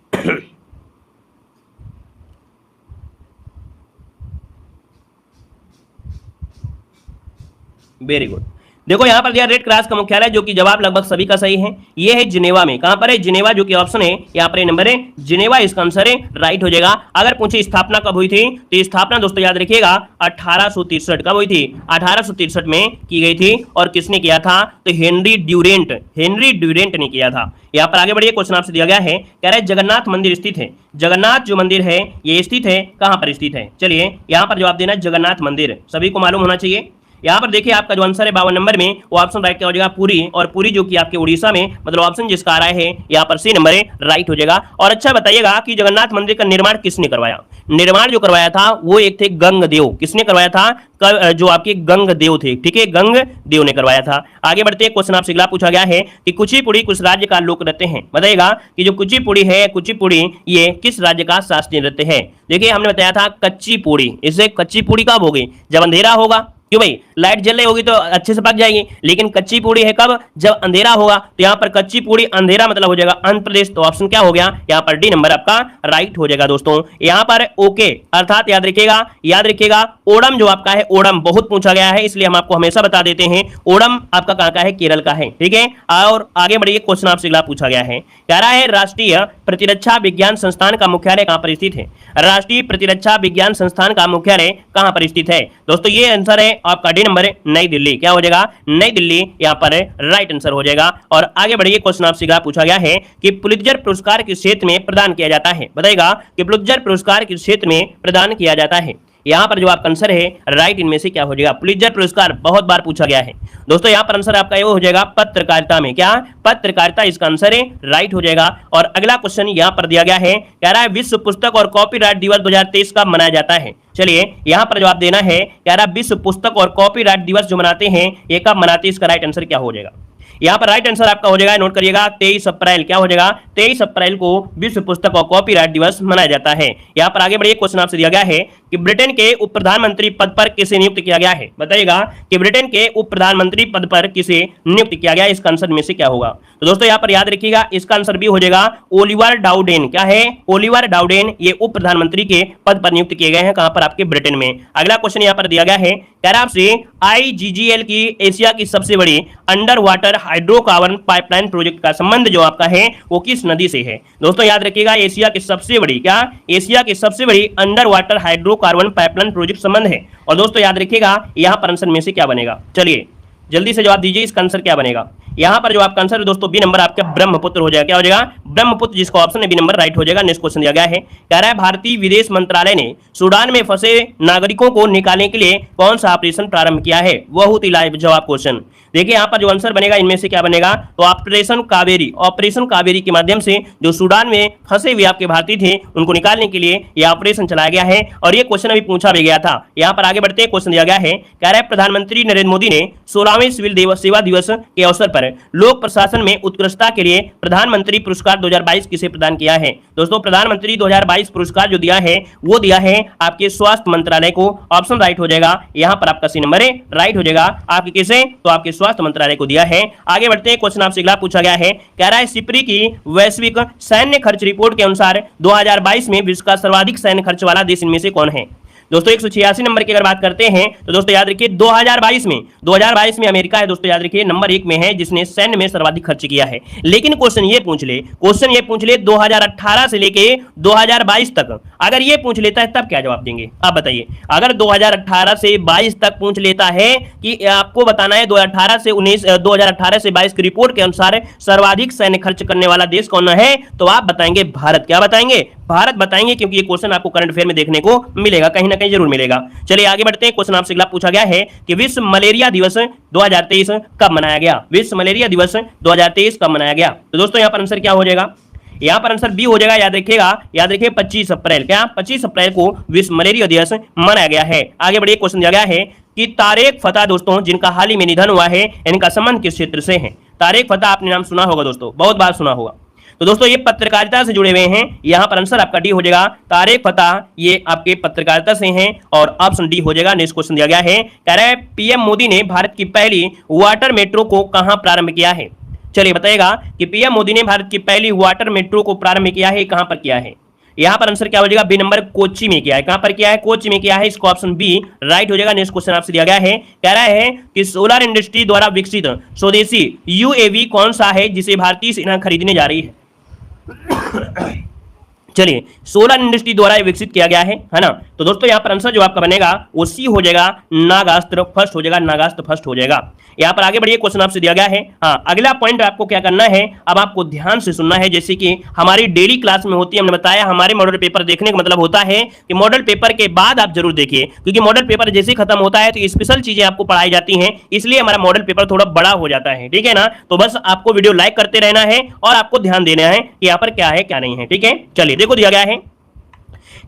वेरी गुड, देखो यहां पर दिया रेड क्रॉस का मुख्यालय, जो कि जवाब लगभग सभी का सही है, ये है जिनेवा में। कहां पर है, जिनेवा, जो कि ऑप्शन है यहां पर नंबर है जिनेवा, इसका आंसर है राइट हो जाएगा। अगर पूछे स्थापना कब हुई थी, तो स्थापना दोस्तों याद रखिएगा 1863 कब हुई थी, 1863 में की गई थी, और किसने किया था, तो हेनरी ड्यूरेंट, हेनरी ड्यूरेंट ने किया था। यहाँ पर आगे बढ़िए, क्वेश्चन आपसे दिया गया है, कह रहा है जगन्नाथ मंदिर स्थित है, जगन्नाथ जो मंदिर है ये स्थित है कहां पर स्थित है। चलिए यहां पर जवाब देना, जगन्नाथ मंदिर सभी को मालूम होना चाहिए। यहाँ पर देखिए आपका जो आंसर है 52 नंबर में वो ऑप्शन राइट क्या हो जाएगा, पुरी। और पुरी जो कि आपके उड़ीसा में, मतलब ऑप्शन जिसका आ रहा है यहाँ पर सी नंबर है राइट हो जाएगा। और अच्छा बताइएगा कि जगन्नाथ मंदिर का निर्माण किसने करवाया? निर्माण जो करवाया था वो एक थे गंगदेव। किसने करवाया था? जो आपके गंगदेव थे, ठीक है, गंगदेव ने करवाया था। आगे बढ़ते हैं, क्वेश्चन आपसे अगला पूछा गया है कि कुचिपुड़ी किस राज्य का लोक नृत्य है? बताइएगा कि जो कुचिपुड़ी है, कुचिपुड़ी ये किस राज्य का शास्त्रीय नृत्य है? देखिए हमने बताया था कच्ची पूड़ी, इसे कच्ची पूड़ी कब होगी? जब अंधेरा होगा। क्यों भाई? लाइट जल रही होगी तो अच्छे से पक जाएगी, लेकिन कच्ची पूड़ी है कब? जब अंधेरा होगा। तो यहाँ पर कच्ची पूड़ी अंधेरा मतलब हो जाएगा आंध्र प्रदेश। तो ऑप्शन क्या हो गया यहाँ पर? डी नंबर आपका राइट हो जाएगा दोस्तों। यहाँ पर ओके अर्थात याद रखिएगा ओणम जो आपका है, ओणम बहुत पूछा गया है, इसलिए हम आपको हमेशा बता देते हैं ओणम आपका कहाँ का है? केरल का है, ठीक है। और आगे बढ़िए, क्वेश्चन आपसे अगला पूछा गया है, कह रहा है राष्ट्रीय प्रतिरक्षा विज्ञान संस्थान का मुख्यालय कहां पर स्थित है? राष्ट्रीय प्रतिरक्षा विज्ञान संस्थान का मुख्यालय कहां पर स्थित है? दोस्तों ये आंसर है आपका डी नंबर नई दिल्ली। क्या हो जाएगा? नई दिल्ली यहाँ पर राइट आंसर हो जाएगा। और आगे बढ़िए, क्वेश्चन आपसे पूछा गया है कि पुलित्जर पुरस्कार किस क्षेत्र में प्रदान किया जाता है? बताएगा कि पुलित्जर पुरस्कार किस क्षेत्र में प्रदान किया जाता है? यहाँ पर जो आपका आंसर है राइट इनमें से क्या हो जाएगा? पुलित्जर पुरस्कार बहुत बार पूछा गया है दोस्तों। यहाँ पर आंसर आपका ये हो जाएगा पत्रकारिता में। क्या? पत्रकारिता इसका आंसर है राइट हो जाएगा। और अगला क्वेश्चन यहाँ पर दिया गया है, कह रहा है विश्व पुस्तक और कॉपीराइट दिवस 2023 कब मनाया जाता है? चलिए यहाँ पर जवाब देना है, कह रहा है विश्व पुस्तक और कॉपीराइट दिवस जो मनाते हैं ये कब मनाते हैं? इसका राइट आंसर क्या हो जाएगा? यहाँ पर राइट आंसर आपका हो जाएगा, नोट करिएगा 23 अप्रैल। क्या हो जाएगा? 23 अप्रैल को विश्व पुस्तक और कॉपीराइट दिवस मनाया जाता है। यहाँ पर आगे बढ़िए, क्वेश्चन आपसे दिया गया है कि ब्रिटेन के उप प्रधानमंत्री पद पर किसे नियुक्त किया गया है? बताइएगा कि ब्रिटेन के उप प्रधानमंत्री पद पर किसे नियुक्त किया गया? इसका आंसर में से क्या होगा? तो दोस्तों यहाँ पर याद रखिएगा इसका आंसर भी हो जाएगा ओलिवर डाउडेन। क्या है? ओलिवर डाउडेन ये उप प्रधानमंत्री के पद पर नियुक्त किए गए हैं। कहां पर? आपके ब्रिटेन में। अगला क्वेश्चन यहाँ पर दिया गया है, कह रहा आपसे IGGL की एशिया की सबसे बड़ी under water hydrocarbon pipeline project का संबंध जो आपका है वो किस नदी से है? दोस्तों याद रखिएगा एशिया की सबसे बड़ी, क्या? एशिया की सबसे बड़ी under water hydrocarbon pipeline project संबंध है। और दोस्तों याद रखिएगा यहाँ पर आंसर में से क्या बनेगा? चलिए जल्दी से जवाब दीजिए, इसका आंसर क्या बनेगा? यहाँ पर जो आपका आंसर है दोस्तों बी नंबर आपका ब्रह्मपुत्र हो जाएगा। क्या हो जाएगा? ब्रह्मपुत्र, जिसका ऑप्शन है बी नंबर राइट हो जाएगा। नेक्स्ट क्वेश्चन दिया गया है, कह रहा है भारतीय विदेश मंत्रालय ने सूडान में फंसे नागरिकों को निकालने के लिए कौन सा ऑपरेशन प्रारंभ किया है? बहुत ही लाजवाब क्वेश्चन। देखिए यहाँ पर जो आंसर बनेगा इनमें से क्या बनेगा? तो ऑपरेशन कावेरी, ऑपरेशन कावेरी के माध्यम से जो सूडान में फंसे हुए आपके भारतीय थे उनको निकालने के लिए यह ऑपरेशन चलाया गया है। और ये क्वेश्चन अभी पूछा भी गया था। यहाँ पर आगे बढ़ते क्वेश्चन दिया गया है, कह रहा है प्रधानमंत्री नरेंद्र मोदी ने 16वें सिविल सेवा दिवस के अवसर पर लोक प्रशासन में उत्कृष्टता के लिए प्रधानमंत्री पुरस्कार 2022 किसे प्रदान किया है? दोस्तों प्रधानमंत्री 2022 पुरस्कार जो दिया है वो दिया है आपके स्वास्थ्य मंत्रालय को। ऑप्शन राइट हो जाएगा यहाँ पर आपका सी नंबर है राइट हो जाएगा। आपके किसे? तो आपके स्वास्थ्य मंत्रालय को दिया है। आगे बढ़ते हैं, क्वेश्चन आपसे अगला पूछा गया है, कह रहा है सिप्री की वैश्विक सैन्य खर्च रिपोर्ट के अनुसार 2022 में विश्व का सर्वाधिक सैन्य खर्च वाला देश इनमें से कौन है? दोस्तों 186 नंबर की अगर बात करते हैं तो दोस्तों याद रखिए 2022 में अमेरिका है दोस्तों, याद रखिए नंबर 1 में है जिसने सैन्य में सर्वाधिक खर्च किया है। लेकिन क्वेश्चन ये पूछ ले 2018 से लेके 2022 तक अगर ये पूछ लेता है तब क्या जवाब देंगे आप बताइए? अगर 2018 से 22 तक पूछ लेता है कि आपको बताना है 2018 से 22 की रिपोर्ट के अनुसार सर्वाधिक सैन्य खर्च करने वाला देश कौन है, तो आप बताएंगे भारत। क्या बताएंगे? भारत बताएंगे, क्योंकि ये क्वेश्चन आपको करंट अफेयर में देखने को मिलेगा, कहीं ना कहीं जरूर मिलेगा। चलिए आगे बढ़ते हैं, क्वेश्चन आपसे अगला पूछा गया है कि विश्व मलेरिया दिवस 2023 कब मनाया गया? विश्व मलेरिया दिवस 2023 कब मनाया गया? तो दोस्तों यहाँ पर आंसर क्या हो जाएगा? यहाँ पर आंसर बी हो जाएगा। याद रखिए 25 अप्रैल। क्या? 25 अप्रैल को विश्व मलेरिया दिवस मनाया गया है। आगे बढ़िए, क्वेश्चन दिया गया है कि तारिक फतेह दोस्तों जिनका हाल ही में निधन हुआ है इनका संबंध किस क्षेत्र से है? तारिक फतेह आपने नाम सुना होगा दोस्तों, बहुत बार सुना होगा। तो दोस्तों ये पत्रकारिता से जुड़े हुए हैं। यहाँ पर आंसर आपका डी हो जाएगा। तारिक फतेह ये आपके पत्रकारिता से हैं और ऑप्शन डी हो जाएगा। नेक्स्ट क्वेश्चन दिया गया है, कह रहा है पीएम मोदी ने भारत की पहली वाटर मेट्रो को कहां प्रारंभ किया है? चलिए बताइएगा कि पीएम मोदी ने भारत की पहली वाटर मेट्रो को प्रारंभ किया है, कहां पर किया है? यहाँ पर आंसर क्या हो जाएगा? बी नंबर कोच्चि में किया है। कहां पर किया है? कोच्चि में किया है। इसको ऑप्शन बी राइट हो जाएगा। नेक्स्ट क्वेश्चन आपसे दिया गया है, कह रहा है कि सोलर इंडस्ट्री द्वारा विकसित स्वदेशी यूएवी कौन सा है जिसे भारतीय सेना खरीदने जा रही है? चलिए, सोलर इंडस्ट्री द्वारा विकसित किया गया है ना। तो दोस्तों यहाँ पर आंसर जो आपका बनेगा वो सी हो जाएगा, नागास्त्र फर्स्ट हो जाएगा, नागास्त्र फर्स्ट हो जाएगा। यहाँ पर आगे बढ़िए, क्वेश्चन आपसे दिया गया है। हाँ, अगला पॉइंट आपको क्या करना है, अब आपको ध्यान से सुनना है। जैसे कि हमारी डेली क्लास में होती है, हमने बताया हमारे मॉडल पेपर देखने का मतलब होता है कि मॉडल पेपर के बाद आप जरूर देखिए, क्योंकि मॉडल पेपर जैसे ही खत्म होता है तो स्पेशल चीजें आपको पढ़ाई जाती हैं, इसलिए हमारा मॉडल पेपर थोड़ा बड़ा हो जाता है, ठीक है ना। तो बस आपको वीडियो लाइक करते रहना है और आपको ध्यान देना है कि यहाँ पर क्या है क्या नहीं है, ठीक है। चलिए देखो, दिया गया है,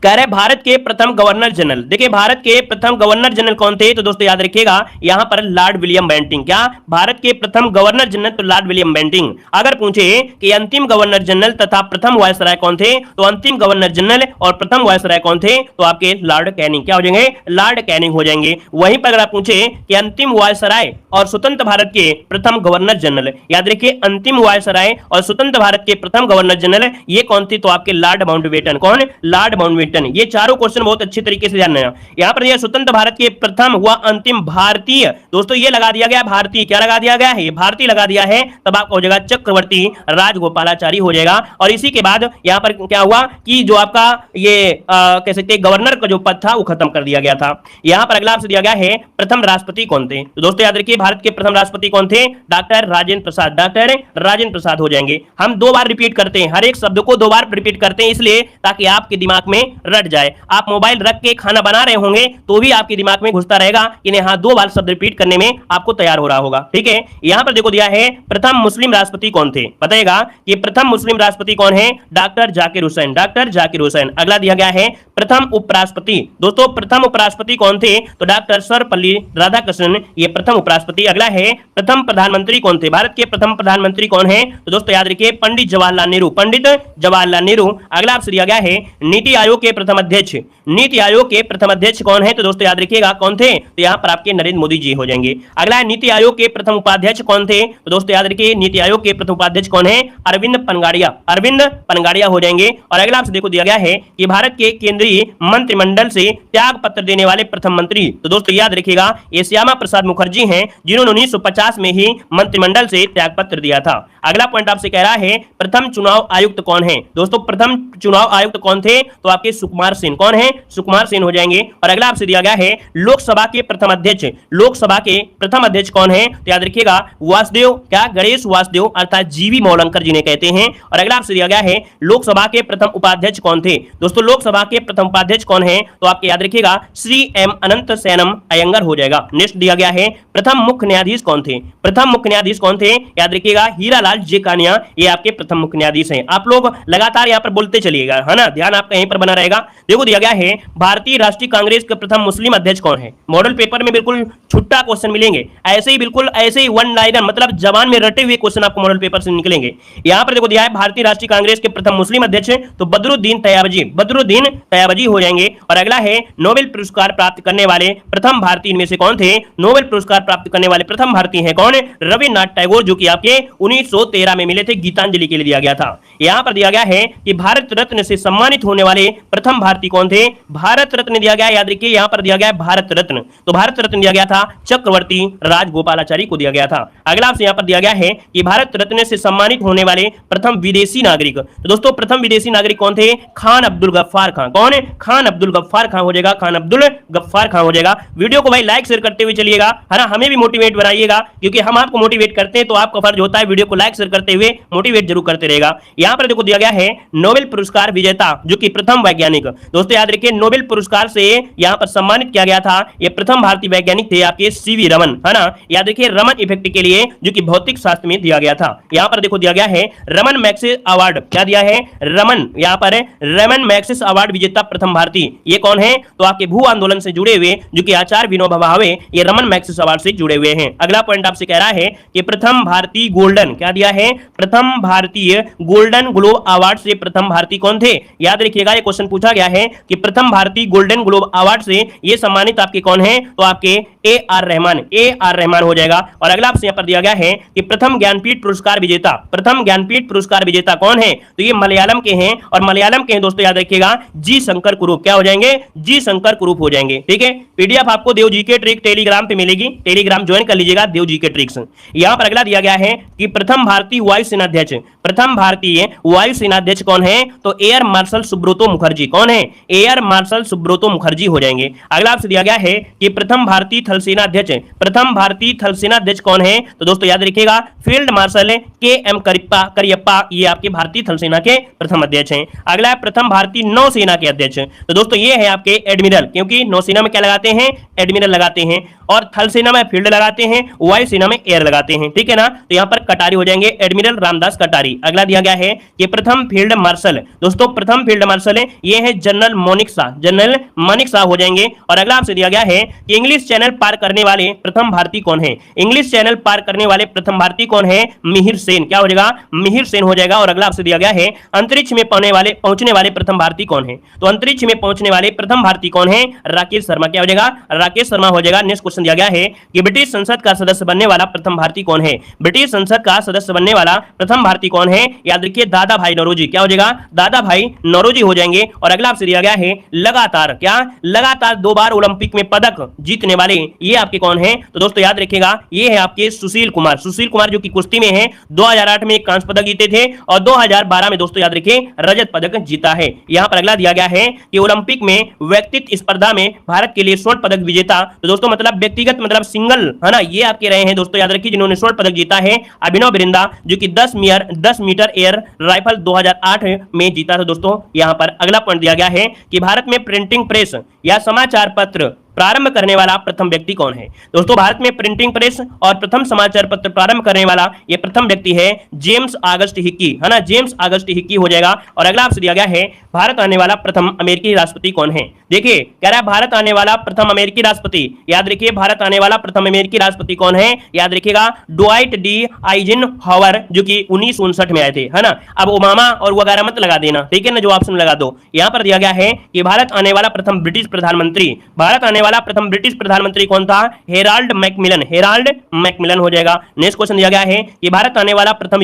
कह रहे भारत के प्रथम गवर्नर जनरल। देखिए, भारत के प्रथम गवर्नर जनरल कौन थे, तो दोस्तों याद रखिएगा यहां पर लॉर्ड विलियम बेंटिंग। क्या भारत के प्रथम गवर्नर जनरल, तो लॉर्ड विलियम बेंटिंग। अगर पूछे कि अंतिम गवर्नर जनरल तथा प्रथम वायसराय कौन थे, तो अंतिम गवर्नर जनरल और प्रथम वायसराय कौन थे, तो आपके लॉर्ड कैनिंग क्या हो जाएंगे, लॉर्ड कैनिंग हो जाएंगे। वहीं पर अगर आप पूछे कि अंतिम वायसराय और स्वतंत्र भारत के प्रथम गवर्नर जनरल, याद रखिए अंतिम वायसराय और स्वतंत्र भारत के प्रथम गवर्नर जनरल ये कौन थे, तो आपके लॉर्ड माउंटबेटन। कौन, लॉर्ड माउंटबेटन। ये चारों क्वेश्चन बहुत अच्छे तरीके से जानना है। यहां पर यह स्वतंत्र भारत के प्रथम हुआ अंतिम भारतीय, दोस्तों ये लगा दिया गया भारतीय, क्या लगा दिया गया है, ये भारतीय लगा दिया है, तब आपका हो जाएगा चक्रवर्ती राजगोपालाचारी हो जाएगा। और इसी के बाद यहां पर क्या हुआ कि जो आपका ये कह सकते हैं गवर्नर का जो पद था वो खत्म कर दिया गया था। यहां पर अगला आपसे दिया गया है प्रथम राष्ट्रपति कौन थे, तो दोस्तों याद रखिए भारत के प्रथम राष्ट्रपति कौन थे, डॉक्टर राजेंद्र प्रसाद, डॉक्टर राजेंद्र प्रसाद हो जाएंगे। हम दो बार रिपीट करते हैं, हर एक शब्द को दो बार रिपीट करते हैं, इसलिए ताकि आपके दिमाग में रट जाए। आप मोबाइल रख के खाना बना रहे होंगे तो भी आपके दिमाग में घुसता रहेगा कि नहीं, हाँ, दो बार शब्द रिपीट करने में आपको तैयार हो रहा होगा, ठीक है। यहां पर देखो दिया है प्रथम मुस्लिम राष्ट्रपति कौन थे, बताइएगा कि प्रथम मुस्लिम राष्ट्रपति कौन है, डॉक्टर जाकिर हुसैन, डॉक्टर जाकिर हुसैन। अगला दिया गया है प्रथम उपराष्ट्रपति, दोस्तों प्रथम उपराष्ट्रपति कौन थे, तो डॉक्टर सर्वपल्ली राधाकृष्णन, ये प्रथम उपराष्ट्रपति। अगला है प्रथम प्रधानमंत्री कौन थे, भारत के प्रथम प्रधानमंत्री कौन है, तो दोस्तों याद रखिए पंडित जवाहरलाल नेहरू, पंडित जवाहरलाल नेहरू। अगला आपसे दिया गया है नीति आयोग के प्रथम अध्यक्ष, नीति आयोग के प्रथम अध्यक्ष कौन है, तो दोस्तों याद रखिएगा कौन थे, तो यहां पर आपके नरेंद्र मोदी जी हो जाएंगे। अगला है नीति आयोग के प्रथम उपाध्यक्ष कौन थे, तो दोस्तों याद रखिए नीति आयोग के प्रथम उपाध्यक्ष कौन है, अरविंद पनगाड़िया, अरविंद पनगाड़िया हो जाएंगे। और अगला आपसे देखो दिया गया है कि भारत के केंद्रीय मंत्रिमंडल से त्याग पत्र देने वाले प्रथम मंत्री, तो दोस्तों याद रखिएगा ये श्यामा प्रसाद मुखर्जी हैं, जिन्होंने 1950 में ही मंत्रिमंडल से त्याग पत्र दिया था। अगला पॉइंट आपसे कह रहा है प्रथम चुनाव आयुक्त कौन है, दोस्तों प्रथम चुनाव आयुक्त कौन थे, तो आपके सुकुमार सेन, कौन है, सुकुमार सेन हो जाएंगे। और अगला आपसे दिया गया है लोकसभा के प्रथम अध्यक्ष, लोकसभा के प्रथम अध्यक्ष कौन है, तो याद रखिएगा वासुदेव, क्या गणेश वासुदेव अर्थात जीवी मौलंकर जिन्हें कहते हैं। और अगला आपसे दिया गया है लोकसभा के प्रथम उपाध्यक्ष कौन थे, दोस्तों लोकसभा के प्रथम उपाध्यक्ष कौन है, तो आपके याद रखिएगा श्री एम अनंत सैनम अयंगर हो जाएगा। नेक्स्ट दिया गया है प्रथम मुख्य न्यायाधीश कौन थे, प्रथम मुख्य न्यायाधीश कौन थे, याद रखिएगा हीरालाल जेकानिया, ये आपके प्रथम मुख्य न्यायाधीश हैं। आप लोग लगातार यहाँ पर बोलते चलिएगा, है ना, ध्यान आपका यहीं पर बना रहेगा। देखो दिया गया है भारतीय राष्ट्रीय कांग्रेस के प्रथम मुस्लिम अध्यक्ष कौन है, मॉडल पेपर में बिल्कुल छुट्टा क्वेश्चन मिलेंगे, ऐसे ही बिल्कुल ऐसे ही वन लाइनर, मतलब जबान में रटे हुए क्वेश्चन आपको मॉडल पेपर से निकलेंगे। यहाँ पर देखो दिया है भारतीय राष्ट्रीय कांग्रेस के प्रथम मुस्लिम अध्यक्ष, तो बदरुद्दीन तैयबजी, बदरुद्दीन तैयबजी हो जाएंगे। और अगला है नोबेल पुरस्कार प्राप्त करने वाले प्रथम भारतीय में से कौन थे, नोबेल पुरस्कार प्राप्त करने वाले प्रथम भारतीय हैं कौन, रविन्द्रनाथ टैगोर, जो कि आपके 1913 में मिले थे, गीतांजलि के लिए दिया गया था। यहाँ पर दिया गया है कि भारत रत्न से सम्मानित होने वाले प्रथम भारतीय कौन थे, भारत रत्न दिया गया, याद रखिए यहाँ पर दिया गया है भारत रत्न, तो भारत रत्न दिया गया था चक्रवर्ती राजगोपालाचारी को दिया गया था। अगला आपसे यहाँ पर दिया गया है कि भारत रत्न से सम्मानित होने वाले प्रथम विदेशी नागरिक, तो दोस्तों प्रथम विदेशी नागरिक कौन थे, खान अब्दुल गफ्फार खान, कौन है, खान अब्दुल गफ्फार खान हो जाएगा, खान अब्दुल गफ्फार खान हो जाएगा। वीडियो को भाई लाइक शेयर करते हुए चलिएगा, है ना, हमें भी मोटिवेट बनाइएगा, क्योंकि हम आपको मोटिवेट करते हैं तो आपका फर्ज होता है वीडियो को लाइक शेयर करते हुए मोटिवेट जरूर करते रहेगा। यहाँ पर देखो दिया गया है नोबेल पुरस्कार विजेता, जो कि प्रथम वैज्ञानिक, दोस्तों याद रखिए नोबेल पुरस्कार से यहाँ पर सम्मानित किया गया था, ये प्रथम भारतीय वैज्ञानिक थे आपके सीवी रमन, है ना, याद रखिए रमन इफेक्ट के लिए, जो कि भौतिक शास्त्र में दिया गया था। यहाँ पर देखो दिया गया है रमन मैग्सेसे अवार्ड, क्या दिया है, रमन, यहाँ पर रमन मैग्सेसे अवार्ड विजेता प्रथम भारतीय, ये कौन है, तो आपके भू आंदोलन से जुड़े हुए, जो कि आचार्य विनोबा भावे, ये रमन मैग्सेसे अवार्ड से जुड़े हुए हैं। अगला पॉइंट आपसे कह रहा है कि प्रथम भारतीय गोल्डन, क्या दिया है, प्रथम भारतीय गोल्डन ग्लोब अवार्ड से प्रथम भारतीय कौन थे, याद रखिएगा ये क्वेश्चन पूछा गया है कि प्रथम भारतीय गोल्डन ग्लोब अवार्ड से ये सम्मानित आपके कौन है, तो आपके A R Rahman, A R Rahman हो जाएगा। और अगला आपसे यहाँ पर दिया गया है कि प्रथम ज्ञानपीठ पुरस्कार विजेता, प्रथम ज्ञानपीठ पुरस्कार विजेता कौन है, तो ये मलयालम के हैं, और मलयालम के हैं दोस्तों याद रखिएगा जी शंकर कुरूप, क्या हो जाएंगे, जी शंकर कुरूप हो जाएंगे। ठीक है, पीडीएफ आपको देव जी के ट्रिक टेलीग्राम पे मिलेगी, टेलीग्राम ज्वाइन कर लीजिएगा, देव जी के ट्रिक्स। यहाँ पर अगला दिया गया है कि प्रथम भारतीय वायुसेना अध्यक्ष, प्रथम भारतीय वायुसेना अध्यक्ष कौन है? तो एयर मार्शल सुब्रतो मुखर्जी। कौन है? एयर मार्शल सुब्रतो मुखर्जी हो जाएंगे। अगला आपसे दिया गया है कि प्रथम भारतीय थल सेना अध्यक्ष, प्रथम भारतीय थल सेना अध्यक्ष कौन है? तो दोस्तों याद रखिएगा फील्ड मार्शल के एम करियप्पा, ये आपके भारतीय थल सेना के प्रथम अध्यक्ष हैं। अगला है प्रथम भारतीय नौसेना के अध्यक्ष, तो दोस्तों ये है आपके एडमिरल, क्योंकि नौसेना में क्या लगाते हैं? एडमिरल लगाते हैं, और थल सेना में फील्ड लगाते हैं, वायु सेना में एयर लगाते हैं, ठीक है ना। तो यहां पर कटारी हो जाएंगे, एडमिरल रामदास कटारी। अगला दिया गया है कि प्रथम फील्ड मार्शल, दोस्तों प्रथम फील्ड मार्शल है ये है जनरल मोनिक शाह, जनरल मोनिक शाह हो जाएंगे। और अगला आपसे दिया गया है कि इंग्लिश चैनल पार करने वाले प्रथम भारतीय कौन है? इंग्लिश चैनल पार करने वाले प्रथम भारतीय कौन है? मिहिर सेन। क्या हो जाएगा? मिहिर सेन हो जाएगा। और अगला आपसे दिया गया है अंतरिक्ष में पहुंचने वाले प्रथम भारतीय कौन है? तो अंतरिक्ष में पहुंचने वाले प्रथम भारतीय कौन है? राकेश शर्मा। क्या हो जाएगा? राकेश शर्मा हो जाएगा। नेक्स्ट क्वेश्चन दिया गया है कि ब्रिटिश संसद का सदस्य बनने वाला प्रथम भारतीय कौन है? ब्रिटिश संसद का सदस्य बनने वाला प्रथम भारतीय कौन है? याद रखिए दादा भाई नौरोजी। क्या हो जाएगा? दादा भाई नौरोजी हो जाएंगे। और अगला आपसे दिया गया है लगातार, क्या लगातार 2 बार ओलंपिक में पदक जीतने वाले ये आपके कौन है? तो दोस्तों याद रखिएगा ये है आपके सुशील कुमार। सुशील कुमार जो कि कुश्ती में है, 2008 में एक कांस्य पदक जीते थे और 2012 में दोस्तों याद रखिए रजत पदक जीता है। यहां पर अगला दिया गया है कि ओलंपिक में व्यक्तिगत स्पर्धा में भारत के लिए स्वर्ण पदक विजेता, तो दोस्तों मतलब व्यक्तिगत मतलब सिंगल है ना, ये आपके रहे हैं दोस्तों याद रखिए जिन्होंने स्वर्ण पदक जीता है अभिनव बिरिंदा, जो कि 10 मीटर एयर राइफल 2008 में जीता था दोस्तों। यहां पर अगला पॉइंट दिया गया है कि भारत में प्रिंटिंग प्रेस या समाचार पत्र प्रारंभ करने वाला प्रथम व्यक्ति कौन है? दोस्तों भारत में प्रिंटिंग प्रेस और प्रथम समाचार पत्र प्रारंभ करने वाला यह प्रथम व्यक्ति है जेम्स ऑगस्ट हिक्की, है ना, जेम्स ऑगस्ट हिक्की हो जाएगा। और अगला आपसे दिया गया है भारत आने वाला प्रथम अमेरिकी राष्ट्रपति कौन है? देखिए कह रहा है भारत आने वाला प्रथम अमेरिकी राष्ट्रपति, याद रखिए भारत आने वाला प्रथम अमेरिकी राष्ट्रपति कौन है? याद रखिएगा डुआइट डी आइजनहावर, जो कि 1959 में आए थे, है ना। अब ओबामा और वगैरह मत लगा देना, ठीक है ना, जो ऑप्शन लगा दो। यहां पर दिया गया है कि भारत आने वाला प्रथम ब्रिटिश प्रधानमंत्री, भारत आने वाला प्रथम ब्रिटिश प्रधानमंत्री कौन था? हेराल्ड मैकमिलन, हेराल्ड मैकमिलन हो जाएगा। नेक्स्ट क्वेश्चन दिया गया है कि भारत आने वाला प्रथम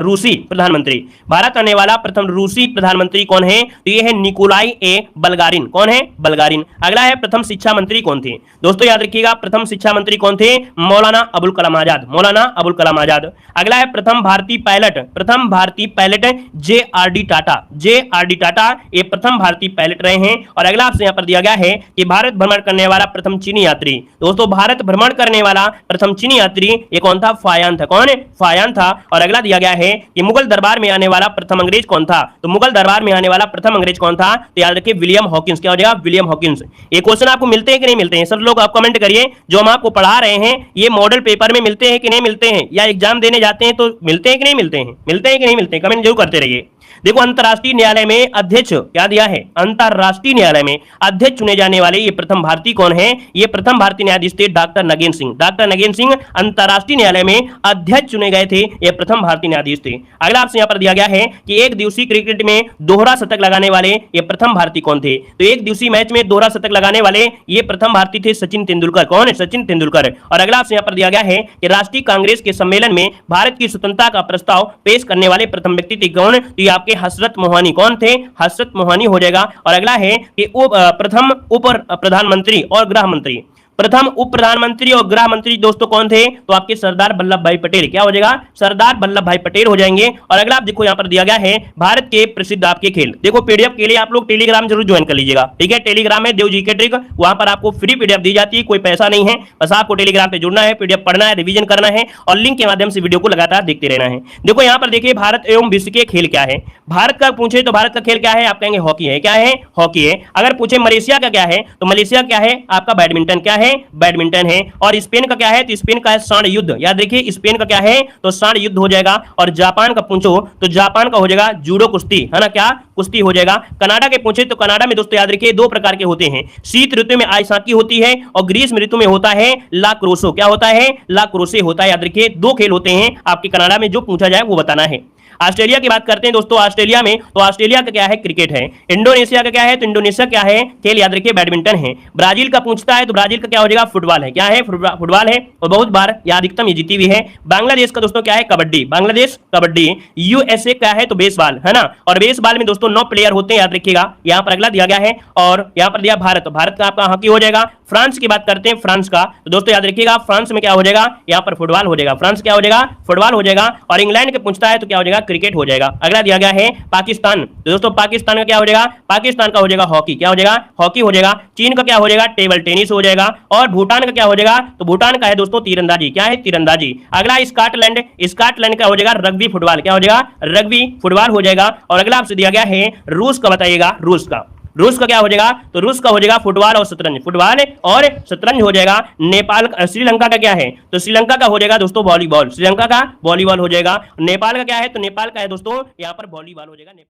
रूसी प्रधानमंत्री, भारत आने वाला प्रथम रूसी प्रधानमंत्री कौन है? तो ये है निकोलाई ए बल्गारिन। कौन है? बल्गारिन। अगला है प्रथम शिक्षा मंत्री कौन थे? दोस्तों याद रखिएगा प्रथम शिक्षा मंत्री कौन थे? मौलाना अबुल कलाम आजाद, मौलाना अबुल कलाम आजाद। अगला है प्रथम भारतीय पायलट, प्रथम भारतीय pilot JRD. Tata, JRD. Tata ये प्रथम भारतीय पायलट रहे हैं। और अगला आपसे यहां पर दिया गया है कि भारत भ्रमण करने वाला प्रथम चीनी यात्री, दोस्तों भारत भ्रमण करने वाला प्रथम चीनी यात्री ये कौन था? फायान था। कौन है? फायान था। और अगला दिया गया है कि मुगल दरबार में आने वाला प्रथम अंग्रेज कौन था? तो मुगल दरबार में आने वाला प्रथम अंग्रेज कौन था? तो याद रखिए विलियम हॉकिंस। क्या हो जाएगा? William Hawkins. ये क्वेश्चन आपको मिलते हैं कि नहीं मिलते हैं? सब लोग आप कमेंट करिए, जो हम आपको पढ़ा रहे हैं ये मॉडल पेपर में मिलते हैं कि नहीं मिलते हैं, या एग्जाम देने जाते हैं तो मिलते हैं कि नहीं मिलते हैं? मिलते हैं कि नहीं मिलते हैं? कमेंट जरूर करते रहिए। देखो अंतरराष्ट्रीय न्यायालय में अध्यक्ष क्या दिया है? अंतरराष्ट्रीय न्यायालय में अध्यक्ष चुने जाने वाले ये प्रथम भारतीय कौन है? ये प्रथम भारतीय न्यायाधीश थे doctor again Singh. Doctor again Singh अंतरराष्ट्रीय न्यायालय में अध्यक्ष चुने गए थे, ये प्रथम भारतीय न्यायाधीश थे। अगला आपसे यहां पर दिया गया है कि एक दिवसीय क्रिकेट में दोहरा शतक लगाने वाले ये प्रथम भारतीय कौन थे? तो एक दिवसीय मैच में दोहरा शतक लगाने वाले ये प्रथम भारतीय थे सचिन तेंदुलकर। कौन है? सचिन तेंदुलकर। और अगला आपसे यहां पर दिया गया है कि राष्ट्रीय कांग्रेस के सम्मेलन में भारत की स्वतंत्रता का प्रस्ताव पेश करने वाले प्रथम व्यक्ति थे कौन? तो ये आपके हसरत मोहानी। कौन थे? हसरत मोहानी हो जाएगा। और अगला है कि प्रथम उप प्रधानमंत्री और गृह मंत्री, प्रथम उप प्रधानमंत्री और गृह मंत्री दोस्तों कौन थे? तो आपके सरदार वल्लभ भाई पटेल। क्या हो जाएगा? सरदार वल्लभ भाई पटेल हो जाएंगे। और अगला आप देखो यहां पर दिया गया है भारत के प्रसिद्ध आपके खेल। देखो पीडीएफ के लिए आप लोग टेलीग्राम जरूर ज्वाइन कर लीजिएगा, ठीक है। टेलीग्राम में देव जी के ट्रिक, वहां पर आपको फ्री पीडीएफ दी जाती है, कोई पैसा नहीं है, बस आपको टेलीग्राम पे जुड़ना है, पीडीएफ पढ़ना है, रिवीजन करना है और लिंक के माध्यम से वीडियो को लगातार देखते रहना है। देखो यहां पर देखिए भारत एवं विश्व के खेल क्या है। भारत का पूछे तो भारत का खेल क्या है? आप कहेंगे हॉकी है। क्या है? हॉकी है। अगर पूछे मलेशिया का क्या है तो मलेशिया क्या है? आपका बैडमिंटन। क्या है? बैडमिंटन है। और स्पेन का क्या है? तो स्पेन का है स्वर्ण युद्ध। याद रखिए स्पेन का क्या है? तो स्वर्ण युद्ध हो जाएगा। और जापान का पूछो तो जापान का हो जाएगा जूडो कुश्ती, है ना, क्या कुश्ती हो जाएगा। कनाडा के पूछे तो कनाडा में दोस्तों याद रखिए 2 प्रकार के होते हैं, शीत ऋतु में आइसाकी होती है और ग्रीष्म ऋतु में होता है ला क्रोसो। क्या होता है? ला क्रोसे होता है। याद रखिए 2 खेल होते हैं आपके कनाडा में, जो पूछा जाए वो बताना है। ऑस्ट्रेलिया की बात करते हैं दोस्तों, ऑस्ट्रेलिया में तो ऑस्ट्रेलिया का क्या है? क्रिकेट है। इंडोनेशिया का क्या है? तो इंडोनेशिया क्या है? खेल याद रखिए बैडमिंटन है। ब्राजील का पूछता है तो ब्राजील का क्या हो जाएगा? फुटबॉल है। क्या है? फुटबॉल है और बहुत बार या अधिकतम ये जीती हुई है। बांग्लादेश का दोस्तों क्या है? कबड्डी। बांग्लादेश कबड्डी। यूएसए क्या है? तो बेसबॉल, है ना। और बेसबॉल में दोस्तों 9 प्लेयर होते हैं, याद रखिएगा। यहां पर अगला दिया गया है। और यहां पर दिया भारत, भारत का आपका हॉकी हो जाएगा। फ्रांस की बात करते हैं, फ्रांस का, तो दोस्तों याद रखिएगा फ्रांस में क्या हो जाएगा, यहाँ पर फुटबॉल हो जाएगा, फ्रांस क्या हो जाएगा, फुटबॉल हो जाएगा। और इंग्लैंड के पूछता है तो क्या हो जाएगा, क्रिकेट हो जाएगा। अगला दिया गया है पाकिस्तान, तो दोस्तों पाकिस्तान का क्या हो जाएगा, पाकिस्तान का हो जाएगा हॉकी, क्या हो जाएगा, हॉकी हो जाएगा। चीन का क्या हो जाएगा, टेबल टेनिस हो जाएगा। और भूटान का क्या हो जाएगा, तो भूटान का है दोस्तों तीरंदाजी, क्या है, तीरंदाजी। अगला स्कॉटलैंड, स्कॉटलैंड का हो जाएगा रग्बी फुटबॉल, क्या हो जाएगा, रग्बी फुटबॉल हो जाएगा। और अगला आपसे दिया गया है रूस का, बताइएगा रूस का, रूस का क्या हो जाएगा, तो रूस का हो जाएगा फुटबॉल और शतरंज, फुटबॉल और शतरंज हो जाएगा। नेपाल, श्रीलंका का क्या है, तो श्रीलंका का हो जाएगा दोस्तों वॉलीबॉल, श्रीलंका का वॉलीबॉल हो जाएगा। नेपाल का क्या है, तो नेपाल का है दोस्तों यहाँ पर वॉलीबॉल हो जाएगा।